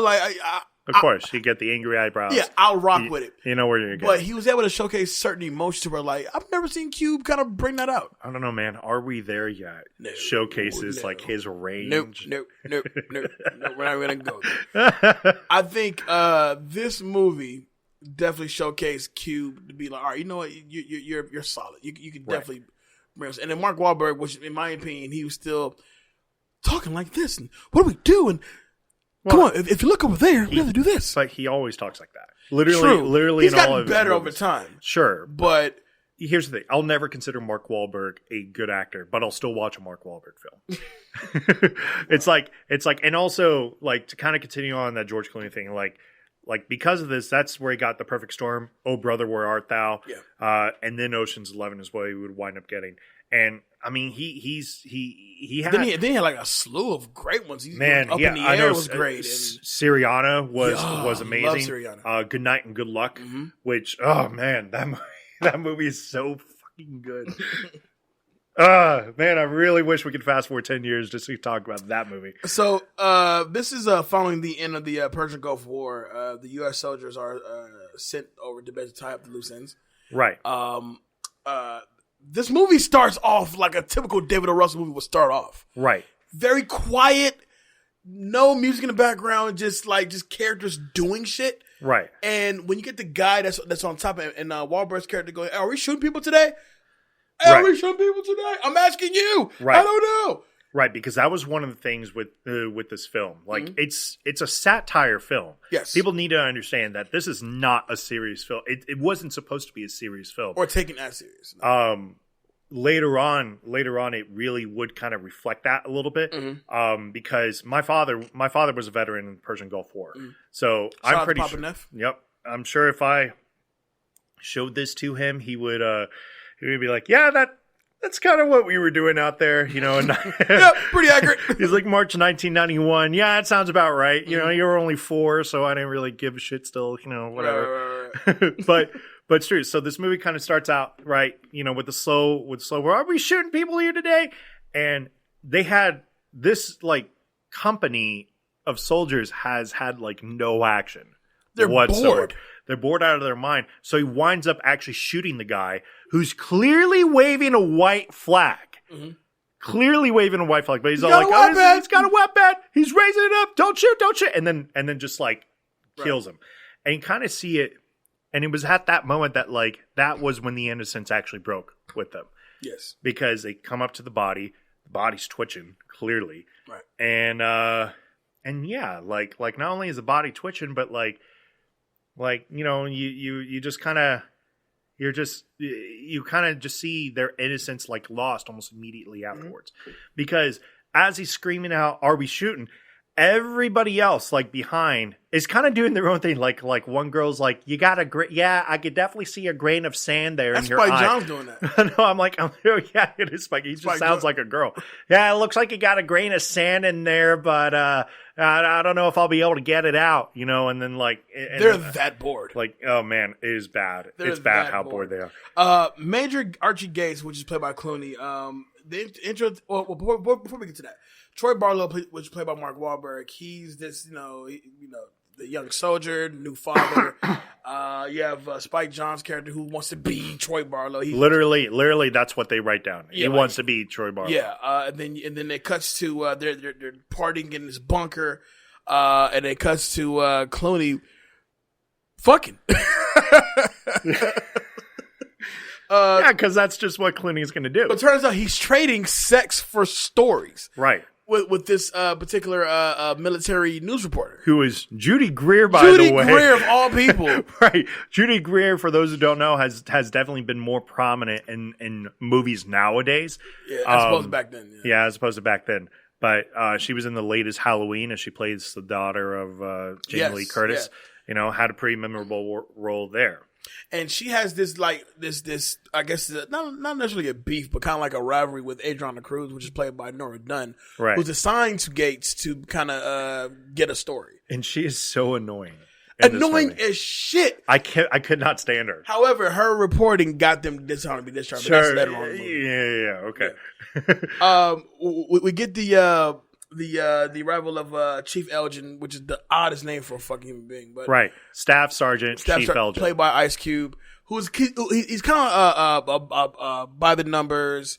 Of course, you get the angry eyebrows. Yeah, I'll rock with it. You know where you're going. But he was able to showcase certain emotions where, like, I've never seen Cube kind of bring that out. I don't know, man. Are we there yet? No, Showcases like his range. Nope. We're not going to go there. I think this movie definitely showcased Cube to be like, all right, you know what? You're solid. You can definitely bring us. And then Mark Wahlberg, which in my opinion, he was still talking like this. And what do we do? And come on, if you look over there, we have to do this. But he always talks like that. Literally, he's in all gotten of better his over time. Sure, but here's the thing: I'll never consider Mark Wahlberg a good actor, but I'll still watch a Mark Wahlberg film. It's like, and also like to kind of continue on that George Clooney thing, like because of this, that's where he got The Perfect Storm. Oh brother, where art thou? Yeah. And then Ocean's 11 is what he would wind up getting. And I mean, he had. Then he had like a slew of great ones. Up in the Air was great. Syriana was amazing. Love Syriana. Good Night and Good Luck, which man, that movie is so fucking good. Man, I really wish we could fast forward 10 years just to talk about that movie. So this is following the end of the Persian Gulf War. The U.S. soldiers are sent over to basically tie up the loose ends. Right. This movie starts off like a typical David O. Russell movie would start off. Right. Very quiet, no music in the background, just characters doing shit. Right. And when you get the guy that's on top of and Wahlberg's character going, are we shooting people today? Are we shooting people today? I'm asking you. Right. I don't know. Right, because that was one of the things with this film. Like, it's a satire film. Yes. People need to understand that this is not a serious film. It wasn't supposed to be a serious film. Or taken as serious. No. Later on, it really would kind of reflect that a little bit. Because my father was a veteran in the Persian Gulf War. So Shout I'm out pretty to Papa sure. Neff. Yep. I'm sure if I showed this to him, he would be like, yeah, that's kind of what we were doing out there, you know. And yeah, pretty accurate. He's like, March 1991. Yeah, it sounds about right. You know, you were only 4, so I didn't really give a shit still, you know, whatever. Right. But it's true. So this movie kind of starts out, right, you know, with slow, are we shooting people here today? And they had this, like, company of soldiers has had, like, no action. They're whatsoever. bored. They're bored out of their mind. So he winds up actually shooting the guy who's clearly waving a white flag. Clearly waving a white flag. But he's all like, oh, he's got a weapon. He's raising it up. Don't shoot. And then just like kills him. And you kind of see it. And it was at that moment that like, that was when the innocence actually broke with them. Yes. Because they come up to the body's twitching, clearly. Right. And yeah, like not only is the body twitching, but like, you know, you just kind of, you kind of just see their innocence like lost almost immediately afterwards. Because as he's screaming out, are we shooting? Everybody else like behind is kind of doing their own thing. Like one girl's like, you got yeah, I could definitely see a grain of sand there in your eye. That's Spike Jonze doing that. No, I'm like, yeah, it is Spike. He just sounds like a girl. Yeah, it looks like you got a grain of sand in there, but I don't know if I'll be able to get it out, you know. And then like they're that bored. Like, oh man, it is bad. It's bad how bored they are. Major Archie Gates, which is played by Clooney, the intro. Well, before we get to that, Troy Barlow, which is played by Mark Wahlberg, he's this, the young soldier, new father. You have Spike Jonze's character who wants to be Troy Barlow. Literally, that's what they write down. He wants to be Troy Barlow. Yeah, and then it cuts to they're partying in this bunker, and it cuts to Clooney fucking. Yeah, because that's just what Clooney's going to do. But it turns out he's trading sex for stories. Right. With this particular military news reporter. Who is Judy Greer, by the way. Judy Greer, of all people. Right. Judy Greer, for those who don't know, has definitely been more prominent in movies nowadays. Yeah, as opposed to back then. Yeah, as opposed to back then. But she was in the latest Halloween, as she plays the daughter of Jamie Lee Curtis. Yeah. Had a pretty memorable role there. And she has this I guess not necessarily a beef, but kind of like a rivalry with Adriana Cruz, which is played by Nora Dunn, who's assigned to Gates to kind of get a story. And she is so annoying. Annoying as shit. I could not stand her. However, her reporting got them dishonored to be discharged. Sure. Yeah. Okay. Yeah. We get the arrival of Chief Elgin, which is the oddest name for a fucking human being, but right, Staff Sergeant Chief Elgin, played by Ice Cube, he's kind of by the numbers.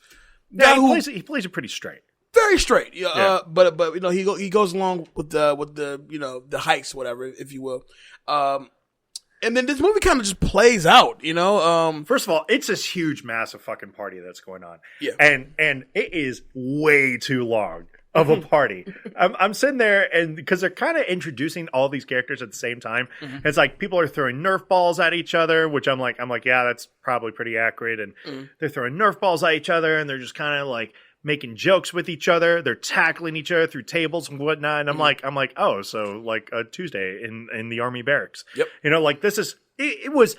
Yeah, he plays it pretty straight, very straight. Yeah, but he goes along with the the heist, whatever, if you will. And then this movie kind of just plays out, First of all, it's this huge, massive fucking party that's going on. Yeah, and it is way too long of a party. I'm sitting there, and because they're kind of introducing all these characters at the same time, it's like people are throwing Nerf balls at each other, which I'm like, yeah, that's probably pretty accurate. And they're throwing Nerf balls at each other, and they're just kind of like making jokes with each other. They're tackling each other through tables and whatnot. And I'm like, oh, so like a Tuesday in the Army barracks. Yep. This is it was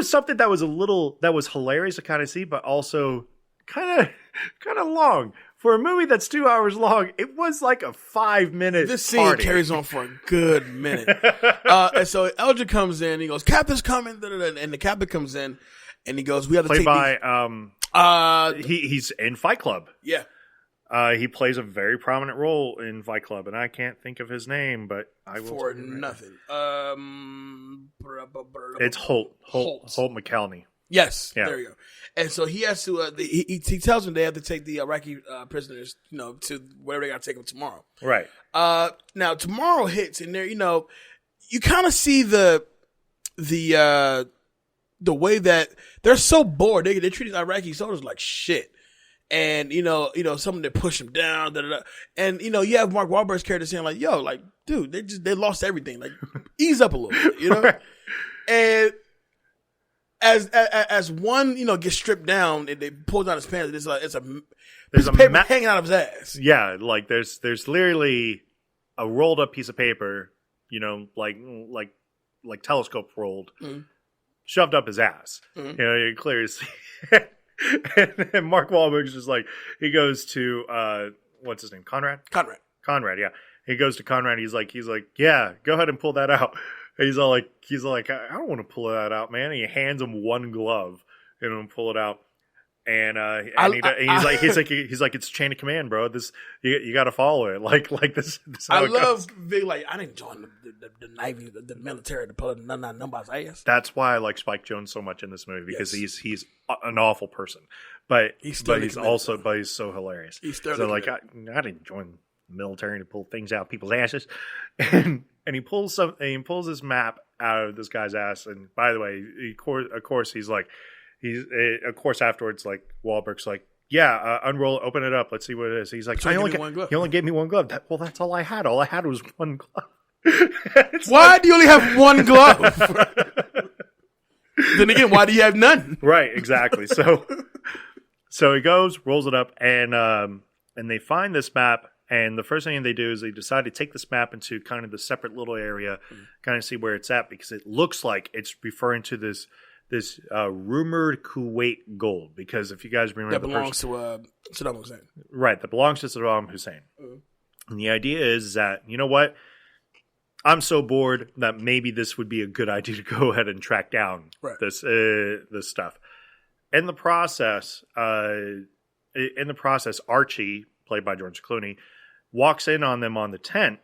something that was hilarious to kind of see, but also kind of long. For a movie that's 2 hours long, it was like a 5-minute This scene carries on for a good minute. And so Elgin comes in, he goes, "Captain's coming," and the captain comes in, and he goes, "We have to take by he's in Fight Club." Yeah. He plays a very prominent role in Fight Club, and I can't think of his name, but I will. For nothing. It's Holt McElhenney. Yes, yeah. There you go. And so he has to. He tells them they have to take the Iraqi prisoners, to wherever they got to take them tomorrow. Right. Now tomorrow hits, and there, you kind of see the way that they're so bored. They treat these Iraqi soldiers like shit, and some that push them down. And you have Mark Wahlberg's character saying like, "Yo, like, dude, they lost everything. Like, ease up a little bit, Right. And as one, gets stripped down and they pull down his pants, there's a paper hanging out of his ass. Yeah, like there's literally a rolled up piece of paper, like telescope rolled, shoved up his ass. You clearly see. And Mark Wahlberg's just like, he goes to what's his name, Conrad, yeah. He goes to Conrad. He's like, yeah, go ahead and pull that out. He's like, I don't want to pull that out, man. And he hands him one glove and pull it out. And he's like, it's chain of command, bro. This you got to follow it. Like this. I love being like, I didn't join the Navy, the military to pull nobody's ass. That's why I like Spike Jonze so much in this movie, because he's an awful person, but he's so hilarious. He's so like, I didn't join the military to pull things out of people's asses, and he pulls this map out of this guy's ass. And by the way, of course afterwards, like Wahlberg's like, yeah, unroll it, open it up, let's see what it is. He's like, so he only gave me one glove. That's all I had. All I had was one glove. Why do you only have one glove? Then again, why do you have none? Right, exactly. So he goes, rolls it up, and they find this map. And the first thing they do is they decide to take this map into kind of the separate little area, kind of see where it's at, because it looks like it's referring to this rumored Kuwait gold. Because if you guys remember, that belongs to Saddam Hussein, right? That belongs to Saddam Hussein. And the idea is that, you know what? I'm so bored that maybe this would be a good idea to go ahead and track down this stuff. In the process, in the process, Archie, played by George Clooney, walks in on them on the tent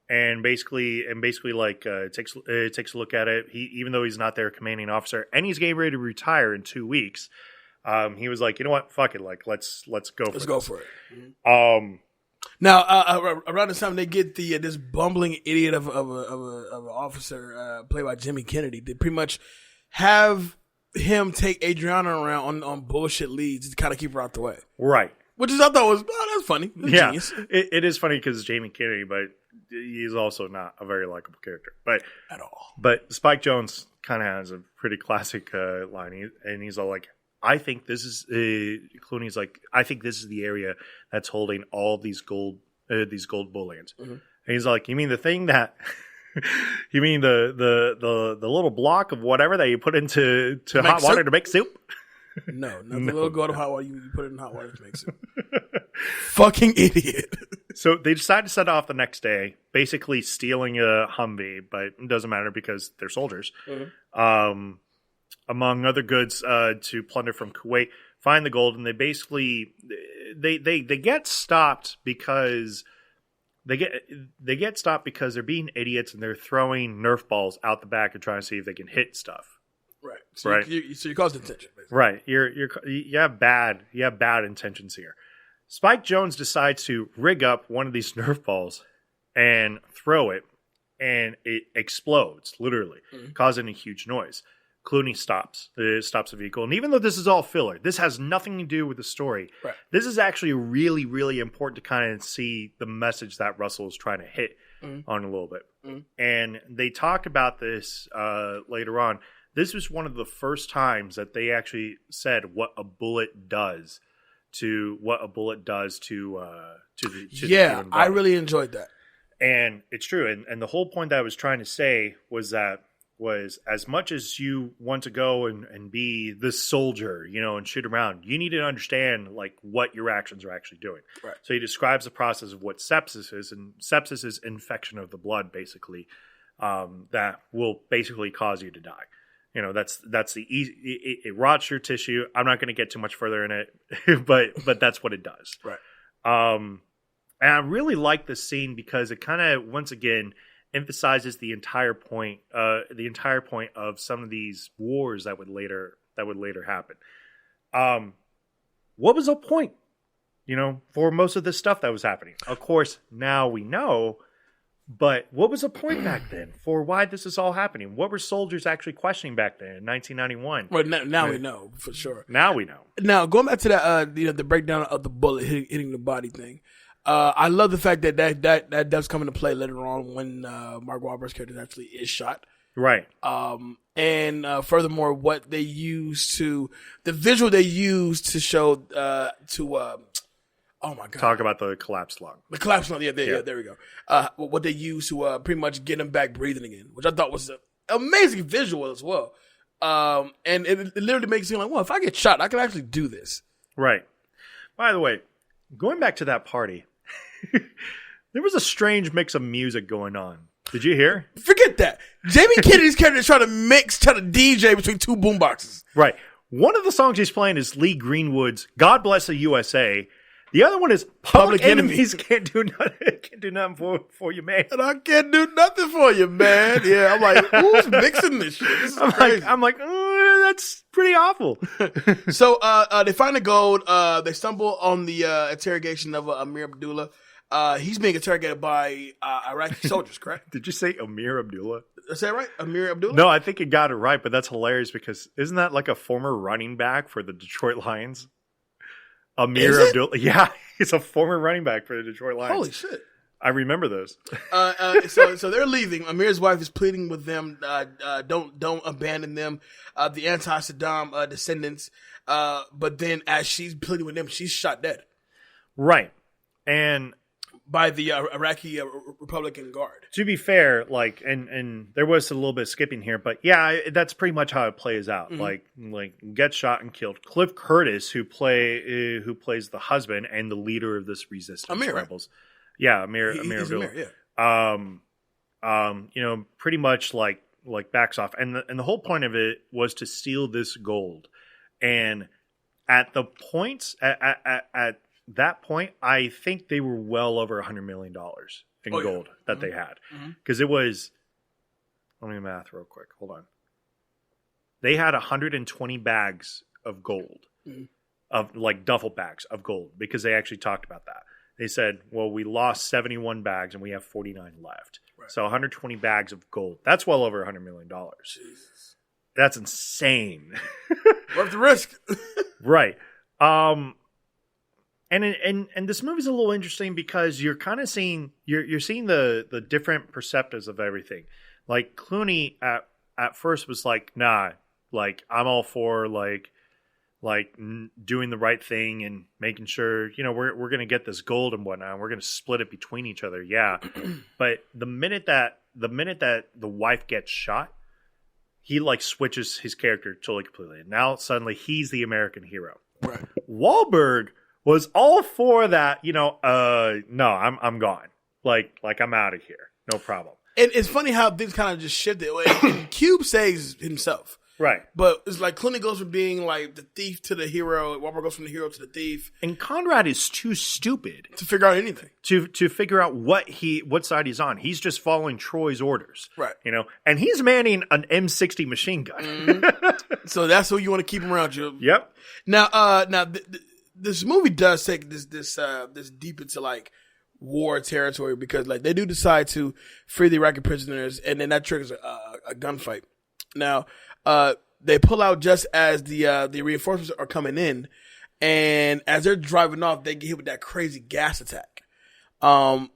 and basically like takes a look at it. Even though he's not their commanding officer and he's getting ready to retire in 2 weeks, he was like, you know what, fuck it, like let's go for it. Mm-hmm. Now, around the time they get this bumbling idiot of an officer played by Jimmy Kennedy, they pretty much have him take Adriana around on bullshit leads to kind of keep her out the way. Right. Which I thought was, that's funny. That's genius. It is funny because it's Jamie Kennedy, but he's also not a very likable character. But at all. But Spike Jonze kind of has a pretty classic line, and he's all like, I think this is Clooney's like, I think this is the area that's holding all these gold bullions. Mm-hmm. And he's like, you mean the thing that you mean the little block of whatever that you put into hot water to make soup? No, the little gold of hot water you put it in hot water to make soup. Fucking idiot. So they decide to set off the next day, basically stealing a Humvee, but it doesn't matter because they're soldiers. Mm-hmm. Among other goods to plunder from Kuwait, find the gold, and they basically they get stopped because they get stopped because they're being idiots and they're throwing Nerf balls out the back and trying to see if they can hit stuff. Right. So right. You caused attention. Basically. Right. You have bad intentions here. Spike Jonze decides to rig up one of these Nerf balls and throw it, and it explodes, literally, causing a huge noise. Clooney stops the vehicle. And even though this is all filler, this has nothing to do with the story. Right. This is actually really, really important to kind of see the message that Russell is trying to hit on a little bit. And they talk about this later on. This was one of the first times that they actually said what a bullet does to the yeah, I really enjoyed that. And it's true. And the whole point that I was trying to say was as much as you want to go and be this soldier, and shoot around, you need to understand like what your actions are actually doing. Right. So he describes the process of what sepsis is, and sepsis is infection of the blood, basically, that will basically cause you to die. That's the easy. It rots your tissue. I'm not going to get too much further in it, but that's what it does. Right. And I really like this scene because it kind of once again emphasizes the entire point of some of these wars that would later happen. What was the point, for most of this stuff that was happening? Of course, now we know, but what was the point back then for why this is all happening? What were soldiers actually questioning back then in 1991? Well, now we know for sure. Now we know. Now going back to that, the breakdown of the bullet hitting the body thing. I love the fact that does come into play later on when Mark Wahlberg's character actually is shot. Right. And furthermore, what they use the visual they use to show oh my God. Talk about the collapsed lung. The collapsed lung, yeah, there we go. What they use to pretty much get him back breathing again, which I thought was an amazing visual as well. And it literally makes you like, well, if I get shot, I can actually do this. Right. By the way, going back to that party, there was a strange mix of music going on. Did you hear? Forget that. Jamie Kennedy's character is trying to DJ between two boomboxes. Right. One of the songs he's playing is Lee Greenwood's "God Bless the USA." The other one is Public Enemies Can't Do Nothing for You, Man. And I can't do nothing for you, man. Yeah, I'm like, who's mixing this shit? This is crazy. I'm like, that's pretty awful. So they find the gold. They stumble on the interrogation of Amir Abdullah. He's being interrogated by Iraqi soldiers, correct? Did you say Amir Abdullah? Is that right? Amir Abdullah? No, I think you got it right, but that's hilarious because isn't that like a former running back for the Detroit Lions? Amir Abdullah. Yeah, he's a former running back for the Detroit Lions. Holy shit. I remember those. So they're leaving. Amir's wife is pleading with them, don't abandon them, the anti-Saddam descendants. But then as she's pleading with them, she's shot dead. Right. And by the Iraqi Republican Guard. To be fair, like, and there was a little bit of skipping here, but yeah, that's pretty much how it plays out. Mm-hmm. Like gets shot and killed. Cliff Curtis, who plays the husband and the leader of this resistance rebels. Yeah, Amir Abdullah. Yeah. Pretty much like backs off, and the whole point of it was to steal this gold. And at the points at that point, I think they were well over $100 million in gold that they had, because it was. Let me math real quick. Hold on. They had 120 bags of gold, of like duffel bags of gold, because they actually talked about that. They said, well, we lost 71 bags and we have 49 left. Right. So 120 bags of gold. That's well over $100 million. Jesus. That's insane. Worth the risk. Right. And this movie's a little interesting because you're kind of seeing you're seeing the different perspectives of everything. Like Clooney at first was like, nah, like I'm all for like doing the right thing and making sure, we're going to get this gold and whatnot. And we're going to split it between each other. Yeah. But the minute that the wife gets shot, he like switches his character totally completely. And now suddenly he's the American hero. Right. Wahlberg was all for that, no, I'm gone. Like I'm out of here. No problem. And it's funny how things kind of just shifted. And Cube saves himself. Right. But it's like Clooney goes from being like the thief to the hero. Wahlberg goes from the hero to the thief. And Conrad is too stupid to figure out anything. To figure out what side he's on. He's just following Troy's orders. Right. And he's manning an M60 machine gun. Mm-hmm. So that's who you want to keep him around you. Yep. Now, this movie does take this deep into like war territory, because like they do decide to free the Iraqi prisoners, and then that triggers a gunfight. Now, they pull out just as the reinforcements are coming in, and as they're driving off, they get hit with that crazy gas attack. Not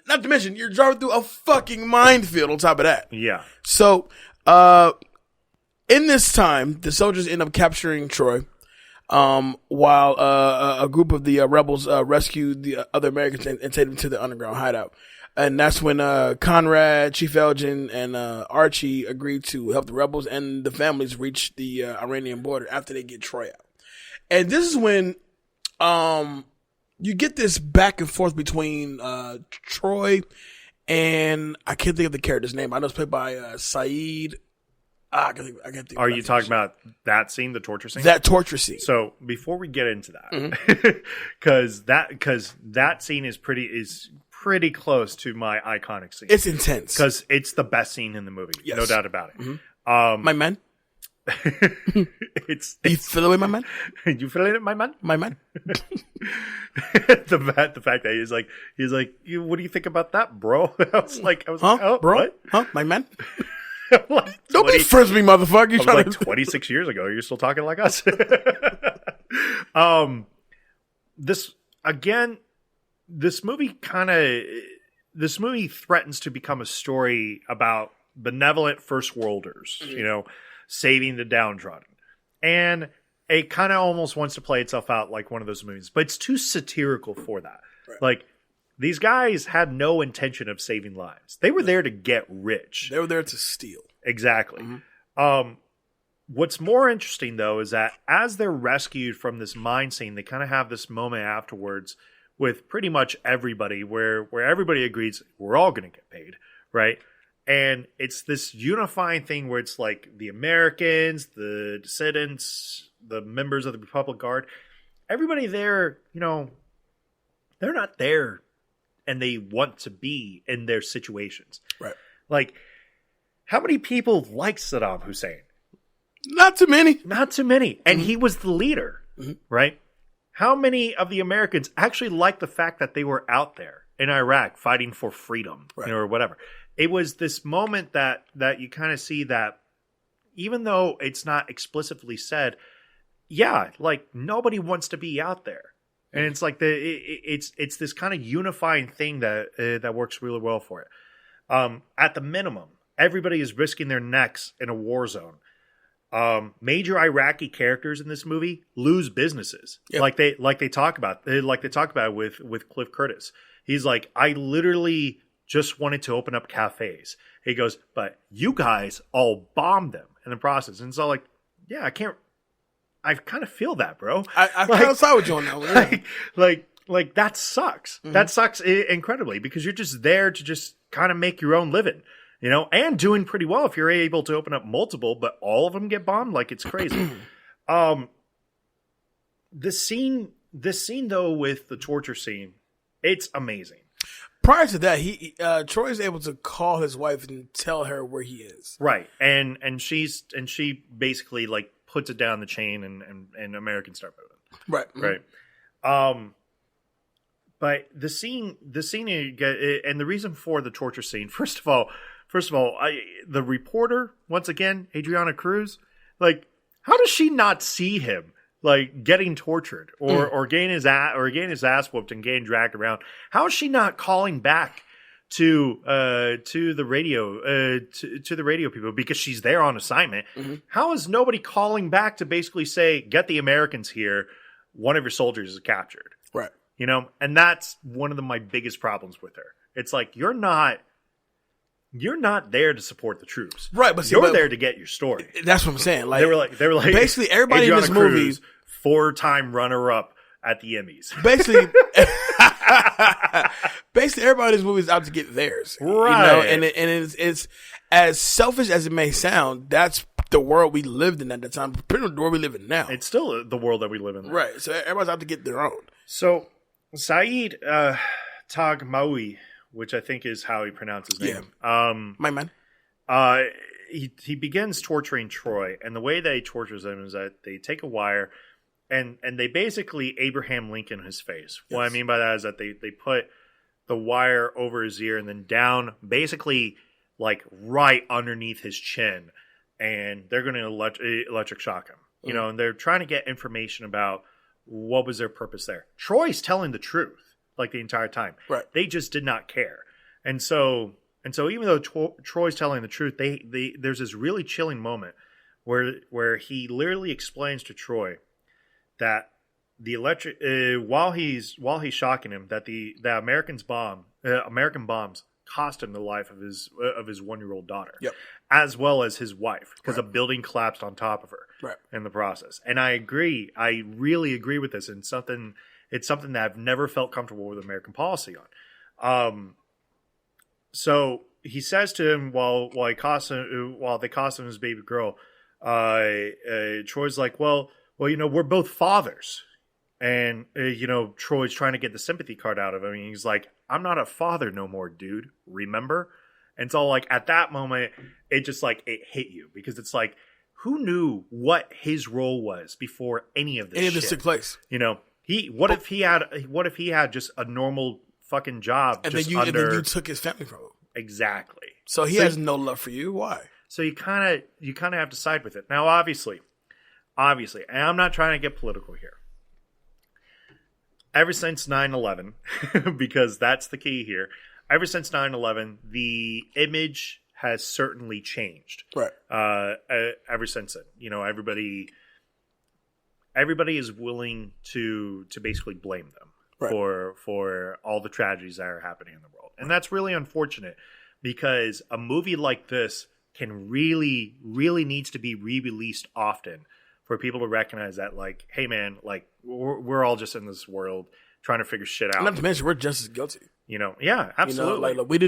to mention, you're driving through a fucking minefield on top of that. Yeah. So, in this time, the soldiers end up capturing Troy, while a group of the rebels rescue the other Americans and take them to the underground hideout. And that's when Conrad, Chief Elgin, and Archie agreed to help the rebels and the families reach the Iranian border after they get Troy out. And this is when you get this back and forth between Troy and I can't think of the character's name. I know it's played by Saeed. I can't think. Are you talking about that scene, the torture scene? That torture scene. So before we get into that, because that scene is pretty close to my iconic scene. It's intense because it's the best scene in the movie, yes. No doubt about it. Mm-hmm. My man. You feel it, my man? You feel it, my man? My man. the fact that he's like, what do you think about that, bro? I was like, oh, bro, what? Huh, my man? Like, don't be friends with me, motherfucker. You like 26 years ago. You're still talking like us. This movie threatens to become a story about benevolent first worlders, saving the downtrodden. And it kind of almost wants to play itself out like one of those movies, but it's too satirical for that. Right. Like, these guys had no intention of saving lives. They were there to get rich. They were there to steal. Exactly. Mm-hmm. What's more interesting, though, is that as they're rescued from this mine scene, they kind of have this moment afterwards with pretty much everybody where everybody agrees we're all going to get paid, right? And it's this unifying thing where it's like the Americans, the dissidents, the members of the Republic Guard, everybody there, they're not there and they want to be in their situations. Right. Like, how many people like Saddam Hussein? Not too many. Not too many. And he was the leader, right? How many of the Americans actually like the fact that they were out there in Iraq fighting for freedom, or whatever? It was this moment that you kind of see that even though it's not explicitly said, yeah, like nobody wants to be out there. And it's like it's this kind of unifying thing that works really well for it. At the minimum, everybody is risking their necks in a war zone. Major Iraqi characters in this movie lose businesses, like they talk about with Cliff Curtis. He's like, I literally just wanted to open up cafes. He goes, but you guys all bombed them in the process, and it's all like, yeah, I kind of feel that, bro. I kind of saw what you on that one. Like that sucks. Mm-hmm. That sucks incredibly because you're just there to just kind of make your own living. And doing pretty well if you're able to open up multiple, but all of them get bombed. Like, it's crazy. this scene though with the torture scene, it's amazing. Prior to that, Troy is able to call his wife and tell her where he is. Right, and she basically like puts it down the chain, and Americans start moving. Right. But the scene you get, and the reason for the torture scene. First of all, the reporter, once again, Adriana Cruz, like, how does she not see him like getting tortured or getting his ass whooped and getting dragged around? How is she not calling back to the radio to the radio people, because she's there on assignment? Mm-hmm. How is nobody calling back to basically say, get the Americans here, one of your soldiers is captured? Right. You know, and that's one of my biggest problems with her. It's like, you're not there to support the troops, right? But you're there to get your story. That's what I'm saying. Like, they were like basically everybody Adriana in this movie, 4-time runner-up at the Emmys. Basically everybody in this movie is out to get theirs, right? You know? And it's as selfish as it may sound. That's the world we lived in at the time. Pretty much the world we live in now. It's still the world that we live in, right? So everybody's out to get their own. So Saeed Tagmaoui, which I think is how he pronounced his name. My man. He begins torturing Troy, and the way that he tortures him is that they take a wire and they basically Abraham Lincoln his face. Yes. What I mean by that is that they put the wire over his ear and then down basically like right underneath his chin, and they're going to electric shock him. You know, and they're trying to get information about what was their purpose there. Troy's telling the truth like the entire time. Right. They just did not care. And so even though Troy's telling the truth, there's this really chilling moment where he literally explains to Troy that the electric while he's shocking him, that the American bombs cost him the life of his 1-year-old daughter, yep, as well as his wife, because right, a building collapsed on top of her, right, in the process. And I really agree with this, and it's something that I've never felt comfortable with American policy on. So he says to him while they cost him his baby girl, Troy's like, well, you know, we're both fathers. And, you know, Troy's trying to get the sympathy card out of him. And he's like, I'm not a father no more, dude. Remember? And so, like, at that moment, it just, like, it hit you. Because it's like, who knew what his role was before any of this took place? You know, what if he had just a normal fucking job, and then you took his family from him? Exactly. So he has no love for you. Why? So you kind of have to side with it. Now, obviously, and I'm not trying to get political here. Ever since 9/11, because that's the key here. Ever since 9/11, the image has certainly changed. Right. Ever since then, you know, everybody is willing to basically blame them, right, for all the tragedies that are happening in the world, and that's really unfortunate, because a movie like this can really needs to be re-released often for people to recognize that, like, hey man, like we're all just in this world trying to figure shit out. Not to mention, we're just as guilty. You know, yeah, absolutely. You know, like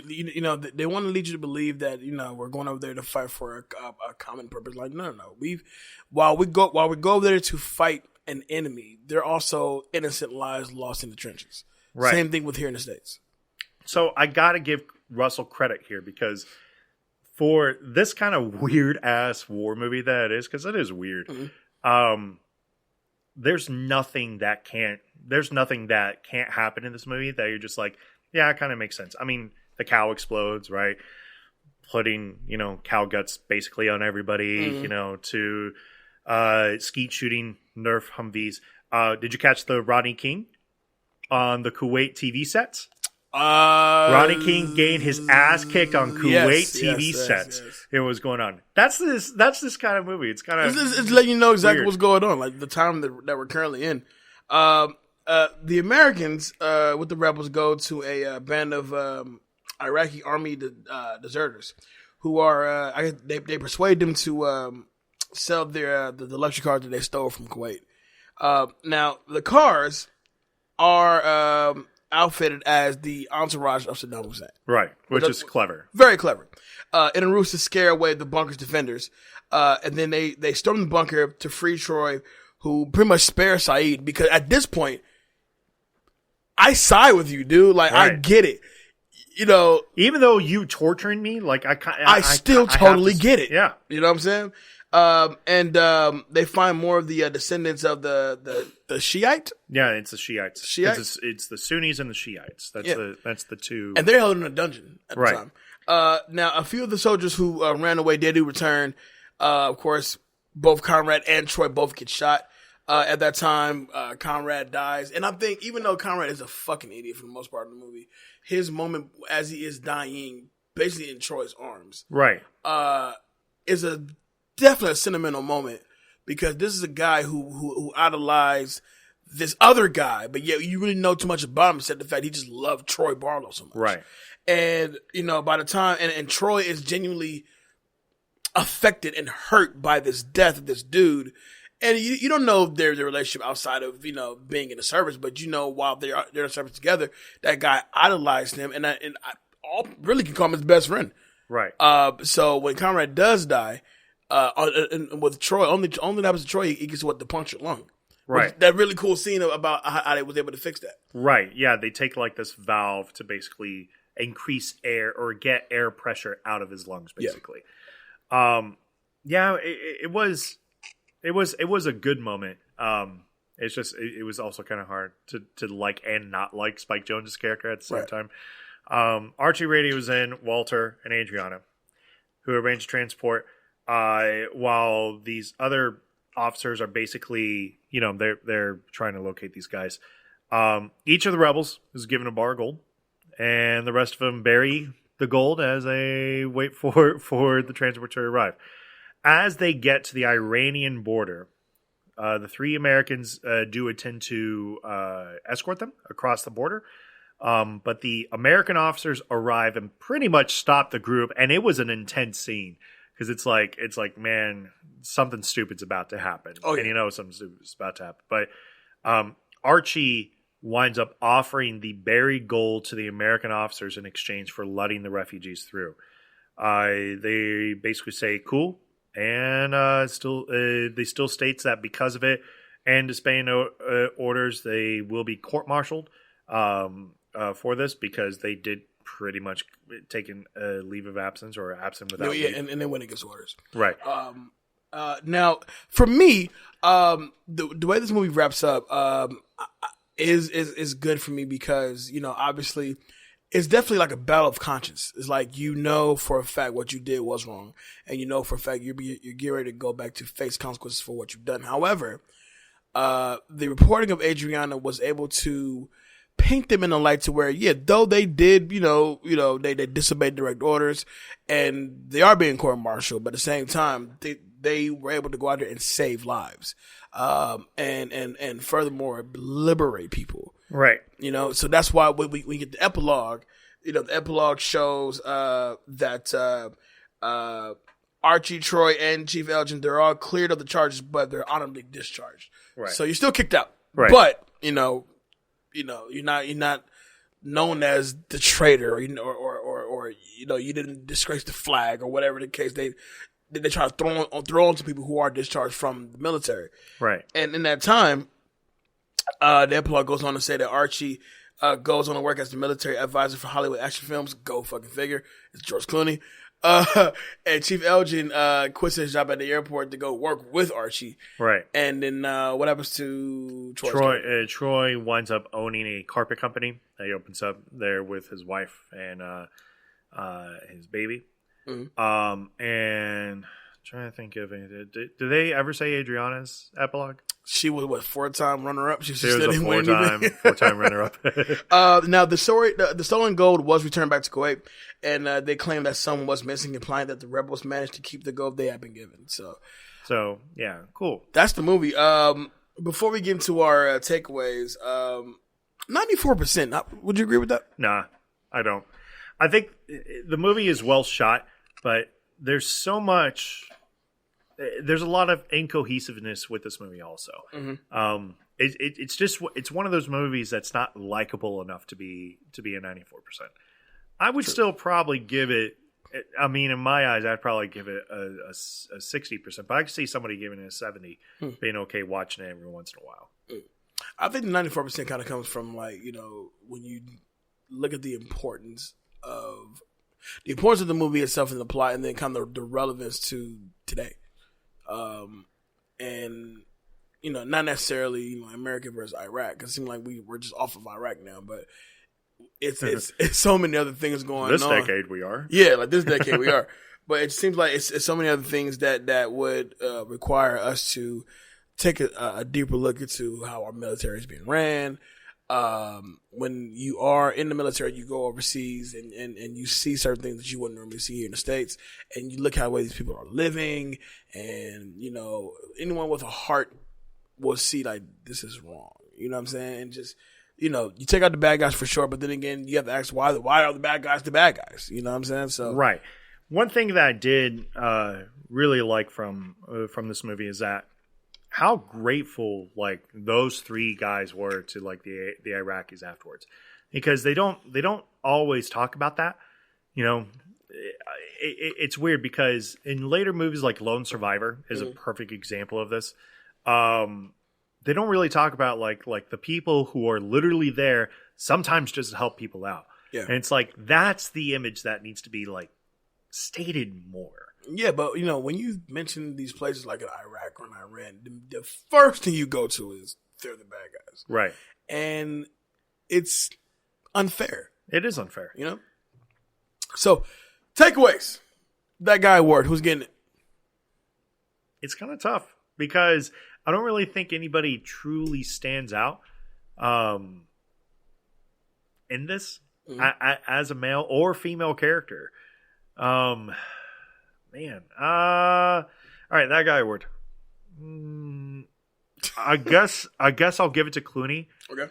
you know, they want to lead you to believe that, you know, we're going over there to fight for a common purpose. Like, no. While we go over there to fight an enemy, there are also innocent lives lost in the trenches. Right. Same thing with here in the States. So I got to give Russell credit here, because for this kind of weird ass war movie that it is, because it is weird. Mm-hmm. There's nothing that can't happen in this movie that you're just like, yeah, it kind of makes sense. I mean, the cow explodes, right? Putting, you know, cow guts basically on everybody, mm-hmm, you know, to skeet shooting Nerf Humvees. Did you catch the Rodney King on the Kuwait TV sets? Rodney King gained his ass kicked on Kuwait TV sets. Yes. It was going on. That's this kind of movie. It's kind of it's letting you know exactly weird. What's going on, like the time that we're currently in. The Americans with the rebels go to a band of Iraqi army deserters who are they persuade them to sell their the luxury cars that they stole from Kuwait. Now the cars are outfitted as the entourage of Saddam Hussein. Right, which is clever. Very clever. In a ruse to scare away the bunker's defenders. And then they storm the bunker to free Troy, who pretty much spares Saeed because at this point, I side with you, dude. Like, I get it. You know, even though you torturing me, like I still totally get it. Yeah, you know what I'm saying. And they find more of the descendants of the Shiite. Yeah, it's the Shiites. Shiite? It's the Sunnis and the Shiites. That's the two. And they're held in a dungeon at the time. Now, a few of the soldiers who ran away did return. Of course, both Conrad and Troy both get shot. At that time, Conrad dies. And I think, even though Conrad is a fucking idiot for the most part of the movie, his moment as he is dying, basically in Troy's arms, is definitely a sentimental moment because this is a guy who idolized this other guy, but yet you really know too much about him except the fact he just loved Troy Barlow so much. Right. And, you know, by the time, and Troy is genuinely affected and hurt by this death of this dude. And you don't know their relationship outside of, you know, being in the service, but you know, while they're in the service together, that guy idolized him and I really can call him his best friend. Right. So when Conrad does die, and with Troy, only that happens to Troy, he gets the punctured lung. Right. That really cool scene about how they was able to fix that. Right. Yeah. They take like this valve to basically increase air or get air pressure out of his lungs, basically. Yeah. It was a good moment. It's just it was also kind of hard to like and not like Spike Jonze's character at the same time. Archie radios in Walter and Adriana, who arrange transport, while these other officers are basically, you know, they're trying to locate these guys. Each of the rebels is given a bar of gold, and the rest of them bury the gold as they wait for the transport to arrive. As they get to the Iranian border, the three Americans do intend to escort them across the border. But the American officers arrive and pretty much stop the group. And it was an intense scene because it's like, man, something stupid's about to happen. Oh, yeah. And you know something stupid's about to happen. But Archie winds up offering the buried gold to the American officers in exchange for letting the refugees through. They basically say, cool. And they still states that because of it and disobeying orders, they will be court-martialed for this because they did pretty much take a leave of absence or absent without leave. And then went against orders. Right. Now, for me, the way this movie wraps up is good for me because, you know, obviously it's definitely like a battle of conscience. It's like, you know, for a fact what you did was wrong. And you know for a fact you're getting ready to go back to face consequences for what you've done. However, the reporting of Adriana was able to paint them in a light to where, yeah, though they did, they disobeyed direct orders and they are being court-martialed, but at the same time, they were able to go out there and save lives. And furthermore, liberate people. Right. You know, so that's why when we get the epilogue, you know, the epilogue shows that Archie, Troy, and Chief Elgin, they're all cleared of the charges, but they're honorably discharged. Right. So you're still kicked out. Right. But, you're not known as the traitor, or you didn't disgrace the flag or whatever the case. They try to throw onto people who are discharged from the military. Right. And in that time, the epilogue goes on to say that Archie goes on to work as the military advisor for Hollywood action films. Go fucking figure. It's George Clooney. And Chief Elgin quits his job at the airport to go work with Archie. Right. And then what happens to Troy? Troy winds up owning a carpet company. He opens up there with his wife and his baby. Mm-hmm. And I'm trying to think of anything. Did they ever say Adriana's epilogue? She was 4-time runner-up. She was a 4-time runner-up. Now the stolen gold was returned back to Kuwait, and they claimed that someone was missing, implying that the rebels managed to keep the gold they had been given. So yeah, cool. That's the movie. Before we get into our takeaways, 94%. Would you agree with that? Nah, I don't. I think the movie is well shot, but there's so much. There's a lot of incohesiveness with this movie also. Mm-hmm. It's one of those movies that's not likable enough to be a 94%. I would still probably give it I mean, in my eyes, I'd probably give it a 60%, but I could see somebody giving it a 70, being okay watching it every once in a while. I think the 94% kind of comes from like, when you look at the importance of the movie itself and the plot, and then kind of the relevance to today. And, not necessarily, America versus Iraq, because it seems like we're just off of Iraq now, but it's so many other things going on. This decade we are. Yeah, like this decade we are. But it seems like it's so many other things that would require us to take a deeper look into how our military is being ran. When you are in the military, you go overseas and you see certain things that you wouldn't normally see here in the States, and you look at the way these people are living, and anyone with a heart will see like this is wrong. You know what I'm saying? And just you take out the bad guys for sure, but then again, you have to ask why are the bad guys the bad guys? You know what I'm saying? So right. One thing that I did really like from this movie is that how grateful like those three guys were to like the Iraqis afterwards, because they don't always talk about that. It's weird because in later movies like Lone Survivor is a perfect example of this. They don't really talk about like the people who are literally there sometimes just to help people out. Yeah. And it's like that's the image that needs to be like stated more. Yeah, but when you mention these places like in Iraq or in Iran, the first thing you go to is they're the bad guys. Right. And it's unfair. It is unfair. So, takeaways. That guy Ward, who's getting it? It's kind of tough because I don't really think anybody truly stands out in this as a male or female character. Man. All right, that guy Ward. I guess I'll give it to Clooney. Okay.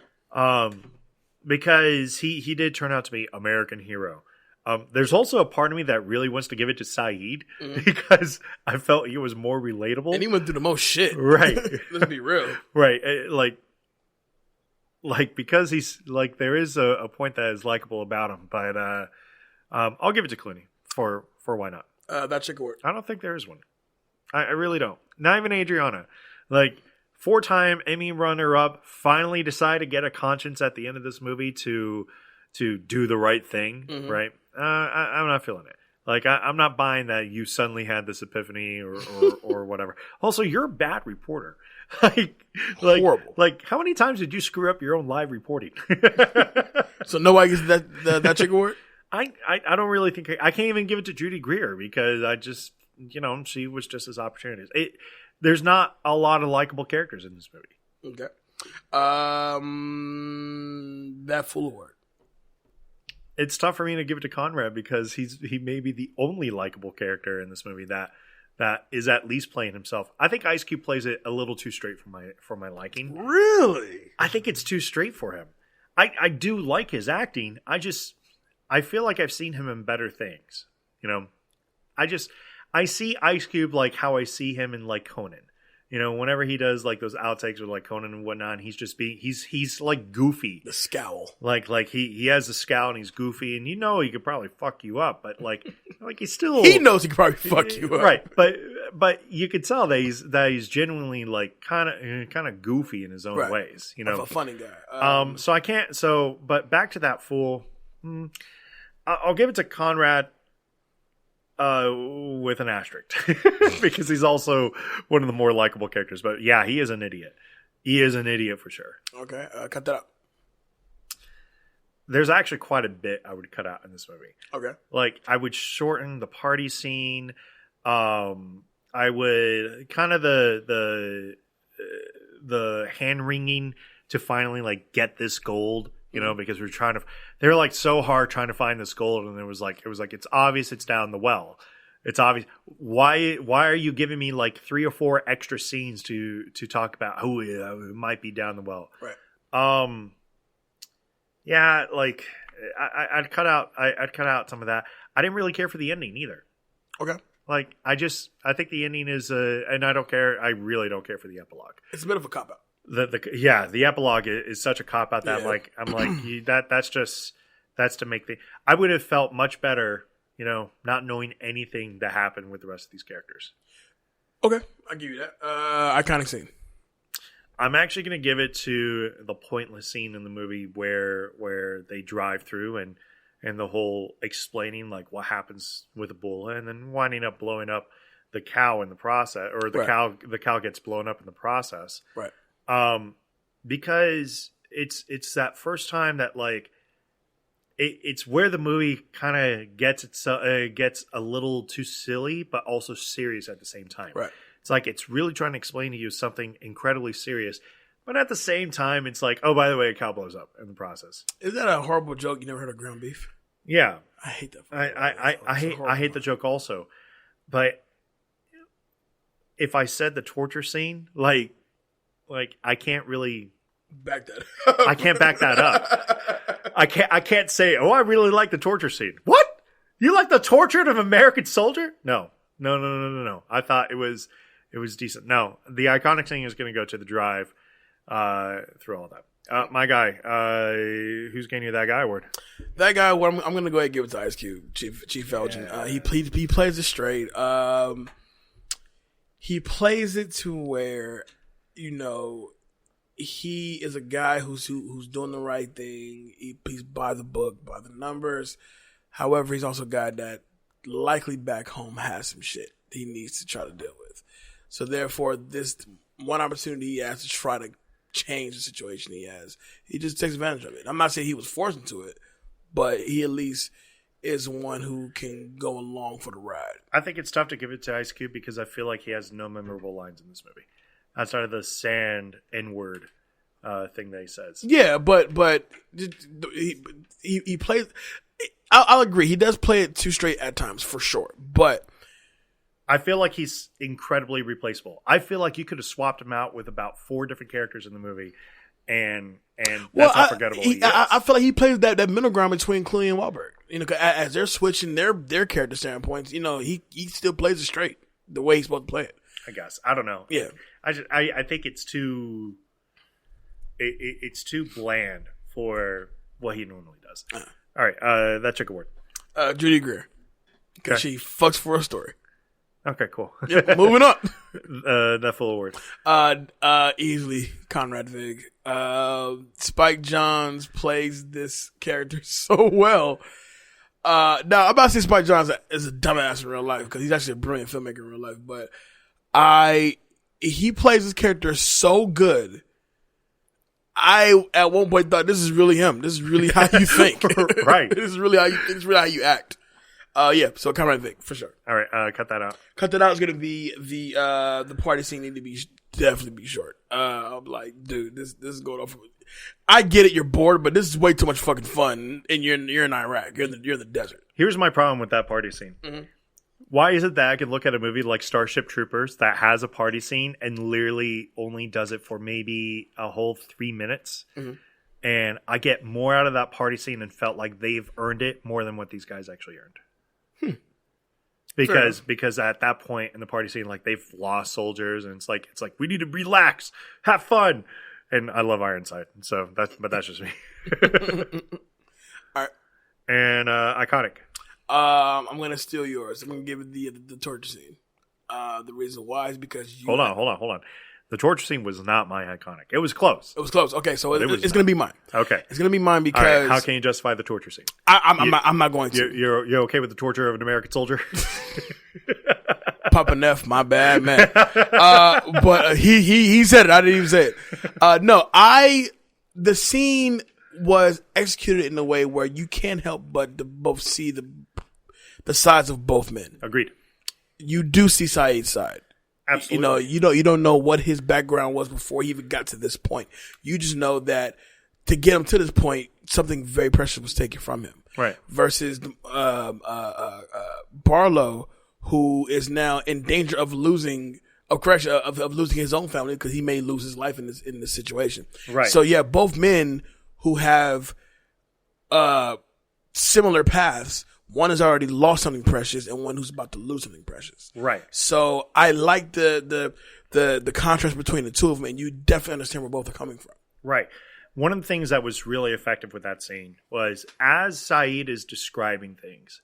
Because he did turn out to be American hero. There's also a part of me that really wants to give it to Saeed because I felt he was more relatable. And he went through the most shit. Right. Let's be real. Right. Like because he's like there is a point that is likable about him, but I'll give it to Clooney for why not. That's your word. I don't think there is one. I really don't. Not even Adriana. Like 4-time Emmy runner-up finally decided to get a conscience at the end of this movie to do the right thing, right? I'm not feeling it. Like I'm not buying that you suddenly had this epiphany or whatever. Also, you're a bad reporter. Horrible. Like how many times did you screw up your own live reporting? So nobody gets that chicken word? I don't really think I can't even give it to Judy Greer because I just she was just as opportunities. There's not a lot of likable characters in this movie. Okay. That fool award. It's tough for me to give it to Conrad because he may be the only likable character in this movie that is at least playing himself. I think Ice Cube plays it a little too straight for my liking. Really? I think it's too straight for him. I do like his acting. I feel like I've seen him in better things. I see Ice Cube like how I see him in like Conan. Whenever he does like those outtakes with like Conan and whatnot, he's like goofy. The scowl. Like he has a scowl and he's goofy, and he could probably fuck you up, but like he's still he knows he could probably fuck you up. Right. But you could tell that he's genuinely like kind of goofy in his own ways. A funny guy. So I can't but back to that fool. I'll give it to Conrad with an asterisk because he's also one of the more likable characters. But yeah, he is an idiot. He is an idiot for sure. Okay, cut that out. There's actually quite a bit I would cut out in this movie. Okay. Like I would shorten the party scene. I would kind of the hand wringing to finally like get this gold. Because they're like so hard trying to find this gold, and it was like it's obvious it's down the well. It's obvious. Why are you giving me like 3 or 4 extra scenes to talk about? Oh yeah, it might be down the well. Right. Yeah, like I'd cut out some of that. I didn't really care for the ending either. Okay. Like I think the ending is and I don't care. I really don't care for the epilogue. It's a bit of a cop out. The epilogue is such a cop out that I'm like that's to make the. I would have felt much better not knowing anything that happened with the rest of these characters. Okay, I'll give you that. Iconic scene. I'm actually going to give it to the pointless scene in the movie where they drive through and the whole explaining like what happens with Ebola and then winding up blowing up the cow in the process, or the cow gets blown up in the process. Right. Because it's that first time that like it's where the movie kind of gets a little too silly but also serious at the same time. Right. It's like it's really trying to explain to you something incredibly serious, but at the same time, it's like, oh, by the way, a cow blows up in the process. Is that a horrible joke? You never heard of ground beef? Yeah, I hate that. I hate the joke also, but if I said the torture scene, like I can't really back that. I can't back that up. I can't say, oh, I really like the torture scene. What? You like the torture of an American soldier? No. I thought it was decent. No, the iconic thing is going to go to the drive through all that. My guy, who's getting you that guy award? That guy, well, I'm going to go ahead and give it to Ice Cube, Chief Elgin. Yeah. He plays it straight. He plays it to where, he is a guy who's doing the right thing. He's by the book, by the numbers. However, he's also a guy that likely back home has some shit he needs to try to deal with. So therefore, this one opportunity he has to try to change the situation he has, he just takes advantage of it. I'm not saying he was forced into it, but he at least is one who can go along for the ride. I think it's tough to give it to Ice Cube because I feel like he has no memorable lines in this movie outside of the sand N-word thing that he says. Yeah, but he plays. I'll agree. He does play it too straight at times, for sure. But I feel like he's incredibly replaceable. I feel like you could have swapped him out with about 4 different characters in the movie, and that's how forgettable he is. I feel like he plays that middle ground between Clooney and Wahlberg. As they're switching their character standpoints, he still plays it straight the way he's supposed to play it. I guess. I don't know. Yeah. I think it's too it's too bland for what he normally does. All right, that took a word. Judy Greer. Because she fucks for a story. Okay, cool. Yep, moving on. That full award. Easily Conrad Vig. Spike Jonze plays this character so well. Now, I'm about to say Spike Jonze is a dumbass in real life because he's actually a brilliant filmmaker in real life, but he plays this character so good. I at one point thought this is really him. This is really how you think. Right. This is really how you think. This is really how you act. So Conrad Vick for sure. All right, cut that out. Cut that out is gonna be the party scene need to definitely be short. I'm like, dude, this is going off. I get it, you're bored, but this is way too much fucking fun, and you're in Iraq. You're in the desert. Here's my problem with that party scene. Mm-hmm. Why is it that I could look at a movie like Starship Troopers that has a party scene and literally only does it for maybe a whole 3 minutes, and I get more out of that party scene and felt like they've earned it more than what these guys actually earned. Because at that point in the party scene, like they've lost soldiers, and it's like we need to relax, have fun, and I love Ironside, so that's just me. All right, and iconic. I'm gonna steal yours. I'm gonna give it the torture scene. The reason why is because you. Hold on. The torture scene was not my iconic. It was close. It was close. Okay, so it's gonna be mine. Okay, it's gonna be mine because. Right, how can you justify the torture scene? I'm not going to. You're okay with the torture of an American soldier? Papa Neff, my bad man. But he said it. I didn't even say it. The scene was executed in a way where you can't help but to both see the sides of both men. Agreed. You do see Saeed's side. Absolutely. You don't know what his background was before he even got to this point. You just know that to get him to this point, something very precious was taken from him. Right. Versus Barlow, who is now in danger of losing his own family because he may lose his life in this situation. Right. So yeah, both men who have similar paths. One has already lost something precious, and one who's about to lose something precious. Right. So I like the contrast between the two of them, and you definitely understand where both are coming from. Right. One of the things that was really effective with that scene was as Saeed is describing things,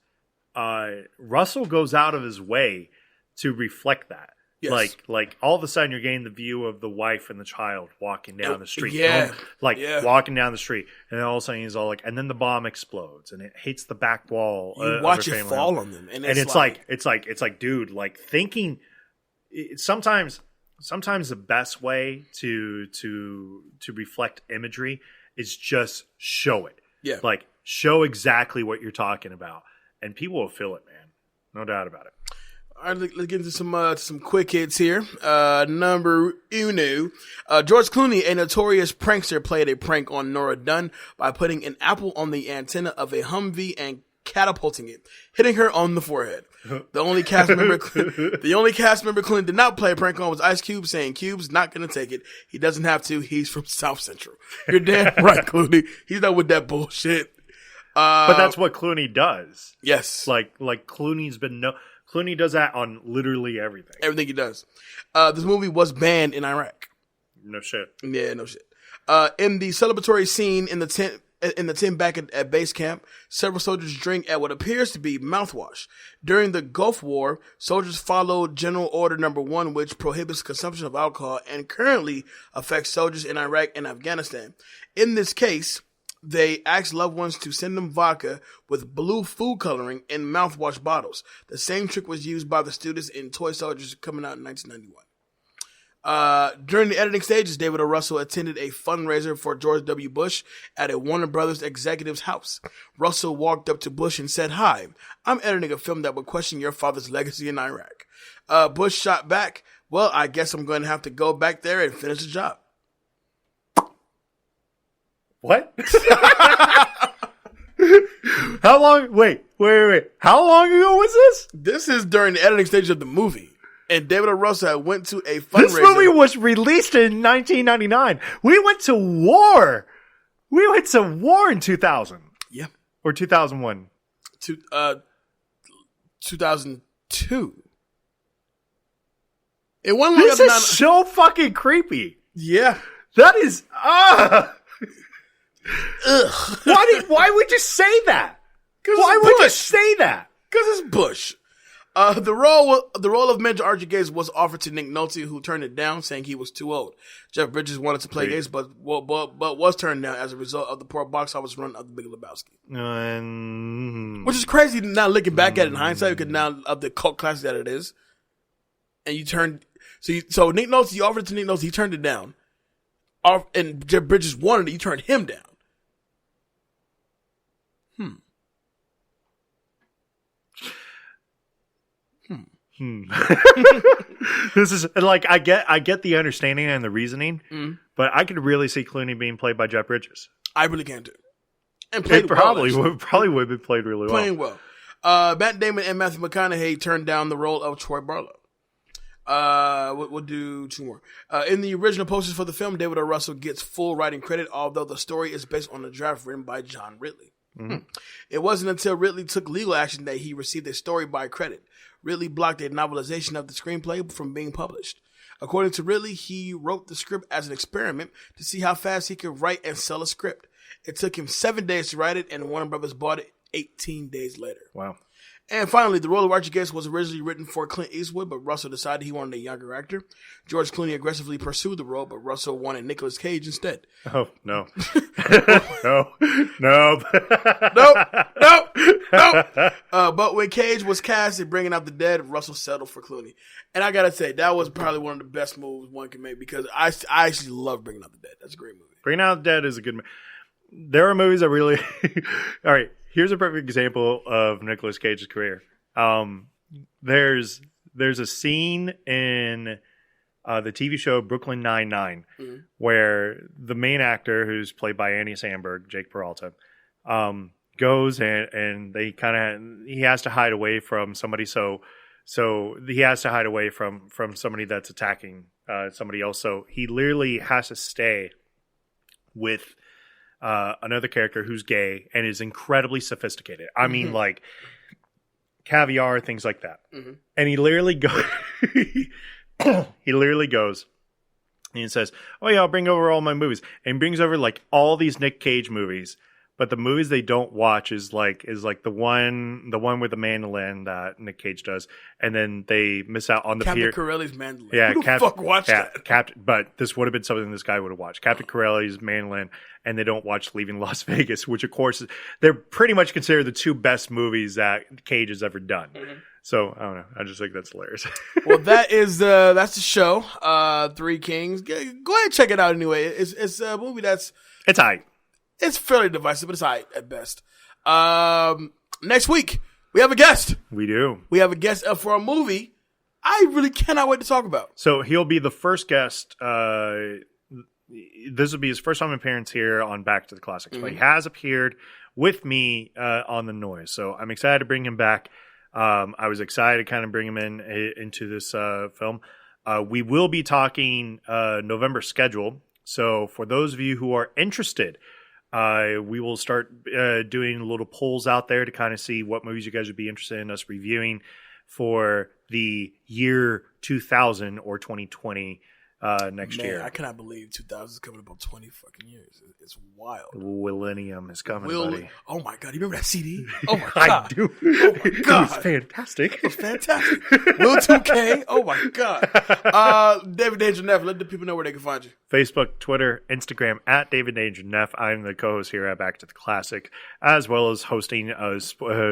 Russell goes out of his way to reflect that. Yes. Like all of a sudden you're getting the view of the wife and the child walking down the street. Yeah. Walking down the street. And then all of a sudden he's all like, and then the bomb explodes and it hits the back wall. You watch it fall on them. And it's like, dude, like thinking sometimes the best way to reflect imagery is just show it. Yeah. Like show exactly what you're talking about. And people will feel it, man. No doubt about it. All right, let's get into some quick hits here. Number uno. George Clooney, a notorious prankster, played a prank on Nora Dunn by putting an apple on the antenna of a Humvee and catapulting it, hitting her on the forehead. The only cast member Clooney did not play a prank on was Ice Cube, saying Cube's not going to take it. He doesn't have to. He's from South Central. You're damn right, Clooney. He's not with that bullshit. But that's what Clooney does. Yes. Like Clooney does that on literally everything. Everything he does. This movie was banned in Iraq. No shit. Yeah, no shit. In the celebratory scene in the tent back at base camp, several soldiers drink at what appears to be mouthwash. During the Gulf War, soldiers followed General Order Number 1, which prohibits consumption of alcohol and currently affects soldiers in Iraq and Afghanistan. In this case, they asked loved ones to send them vodka with blue food coloring in mouthwash bottles. The same trick was used by the students in Toy Soldiers coming out in 1991. During the editing stages, David O. Russell attended a fundraiser for George W. Bush at a Warner Brothers executive's house. Russell walked up to Bush and said, "Hi, I'm editing a film that will question your father's legacy in Iraq." Bush shot back, "Well, I guess I'm going to have to go back there and finish the job." What? How long? Wait. How long ago was this? This is during the editing stage of the movie. And David O. Russell went to a fundraiser. This movie was released in 1999. We went to war. In 2000. Yeah. Or 2001. 2002. It wasn't this is so fucking creepy. Yeah. That is... Why would you say that? Why would you say that? Because it's Bush. The role of Major Archie Gates was offered to Nick Nolte, who turned it down, saying he was too old. Jeff Bridges wanted to play Gates, but was turned down as a result of the poor box office run of The Big Lebowski. Which is crazy now looking back at it in hindsight, because now of the cult classic that it is. And you turned... So Nick Nolte, you offered it to Nick Nolte, he turned it down. And Jeff Bridges wanted it, you turned him down. This is like I get the understanding and the reasoning, but I could really see Clooney being played by Jeff Bridges. I really can too. And played probably would have been played really well. Playing well. Matt Damon and Matthew McConaughey turned down the role of Troy Barlow. We'll do two more. In the original posters for the film, David O. Russell gets full writing credit, although the story is based on a draft written by John Ridley. It wasn't until Ridley took legal action that he received a story by credit. Ridley blocked a novelization of the screenplay from being published. According to Ridley, he wrote the script as an experiment to see how fast he could write and sell a script. It took him 7 days to write it, and Warner Brothers bought it 18 days later. Wow. And finally, the role of Archie Gates was originally written for Clint Eastwood, but Russell decided he wanted a younger actor. George Clooney aggressively pursued the role, but Russell wanted Nicolas Cage instead. Oh, no. No. But when Cage was cast in Bringing Out the Dead, Russell settled for Clooney. And I gotta say, that was probably one of the best moves one can make, because I actually love Bringing Out the Dead. That's a great movie. Bringing Out the Dead is a good movie. There are movies that really... All right. Here's a perfect example of Nicolas Cage's career. There's a scene in the TV show Brooklyn Nine-Nine where the main actor, who's played by Andy Samberg, Jake Peralta, goes and he has to hide away from somebody. So he has to hide away from somebody that's attacking somebody else. So he literally has to stay with another character who's gay and is incredibly sophisticated. I mean, like caviar, things like that. And he literally goes and he says, "Oh yeah, I'll bring over all my movies," and brings over like all these Nick Cage movies, But the movies they don't watch is like the one with the mandolin that Nick Cage does, and then they miss out on the Captain Corelli's mandolin. Yeah, who the fuck watched that? But this would have been something this guy would have watched. Captain Corelli's mandolin, and they don't watch Leaving Las Vegas, which of course they're pretty much considered the two best movies that Cage has ever done. Mm-hmm. So I don't know. I just think that's hilarious. Well, that's the show. Three Kings. Go ahead and check it out anyway. It's a movie it's aight. It's fairly divisive, but it's aight at best. Next week we have a guest. We do. We have a guest for a movie I really cannot wait to talk about. So he'll be the first guest. This will be his first time appearance here on Back to the Classics, but he has appeared with me on The Noise. So I'm excited to bring him back. I was excited to kind of bring him into this film. We will be talking November schedule. So for those of you who are interested, we will start doing little polls out there to kind of see what movies you guys would be interested in us reviewing for the year 2000 or 2020 next year. I cannot believe 2000 is coming up on 20 fucking years. It's wild. Millennium is coming, buddy. Oh my God. You remember that CD? Oh my God. I do. Oh my God. It was fantastic. It was fantastic. Will 2K. Oh my God. David Danger Neff, let the people know where they can find you. Facebook, Twitter, Instagram at David Danger Neff. I'm the co-host here at Back to the Classic, as well as hosting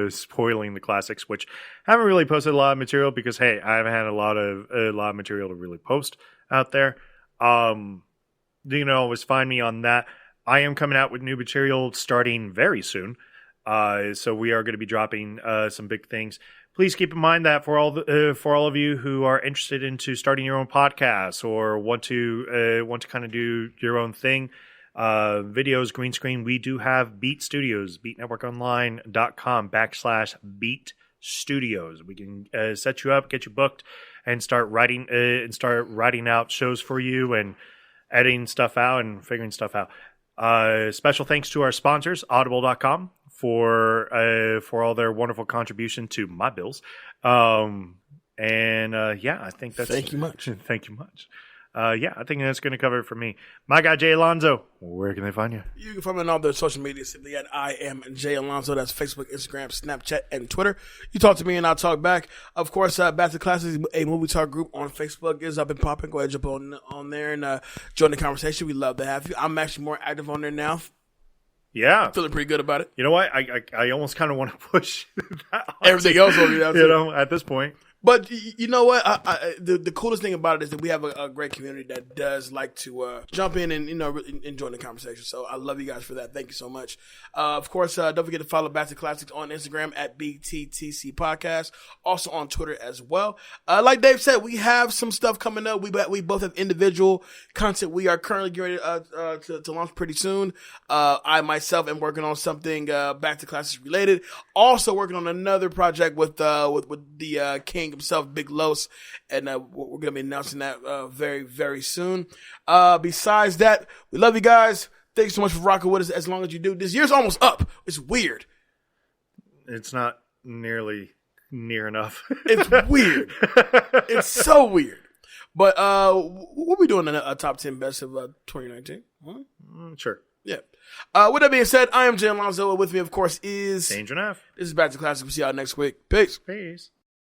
Spoiling the Classics, which I haven't really posted a lot of material because, hey, I haven't had a lot of material to really post out there. Always find me on that. I am coming out with new material starting very soon. So we are going to be dropping some big things. Please keep in mind that for all of you who are interested into starting your own podcast or want to kind of do your own thing, videos, green screen, we do have Beat Studios, beatnetworkonline.com/Beat Studios. We can set you up, get you booked, and start writing out shows for you and editing stuff out and figuring stuff out. Special thanks to our sponsors, Audible.com, for all their wonderful contribution to my bills. I think that's... Thank you much. Thank you much. I think that's going to cover it for me. My guy, Jay Alonzo, where can they find you? You can find me on all the social media simply at I am Jay Alonzo. That's Facebook, Instagram, Snapchat, and Twitter. You talk to me and I'll talk back. Of course, Back to Classics, a movie talk group on Facebook is up and popping. Go ahead and jump on there and join the conversation. We'd love to have you. I'm actually more active on there now. Yeah. Feeling pretty good about it. You know what? I almost kind of want to push that everything else over you. At this point. But you know what? The coolest thing about it is that we have a great community that does like to jump in and join the conversation. So I love you guys for that. Thank you so much. Of course, don't forget to follow Back to Classics on Instagram at BTTC Podcast. Also on Twitter as well. Like Dave said, we have some stuff coming up. We both have individual content we are currently getting to launch pretty soon. I myself am working on something Back to Classics related. Also working on another project with the King himself, Big Los, and we're going to be announcing that very, very soon. Besides that, we love you guys. Thanks so much for rocking with us as long as you do. This year's almost up. It's weird. It's not nearly near enough. It's weird. It's so weird. But we'll be doing a top 10 best of 2019. Huh? Sure. Yeah. With that being said, I am Jay Alonzo. With me, of course, is Danger Neff. This is Back to Classics. We'll see y'all next week. Peace. Peace.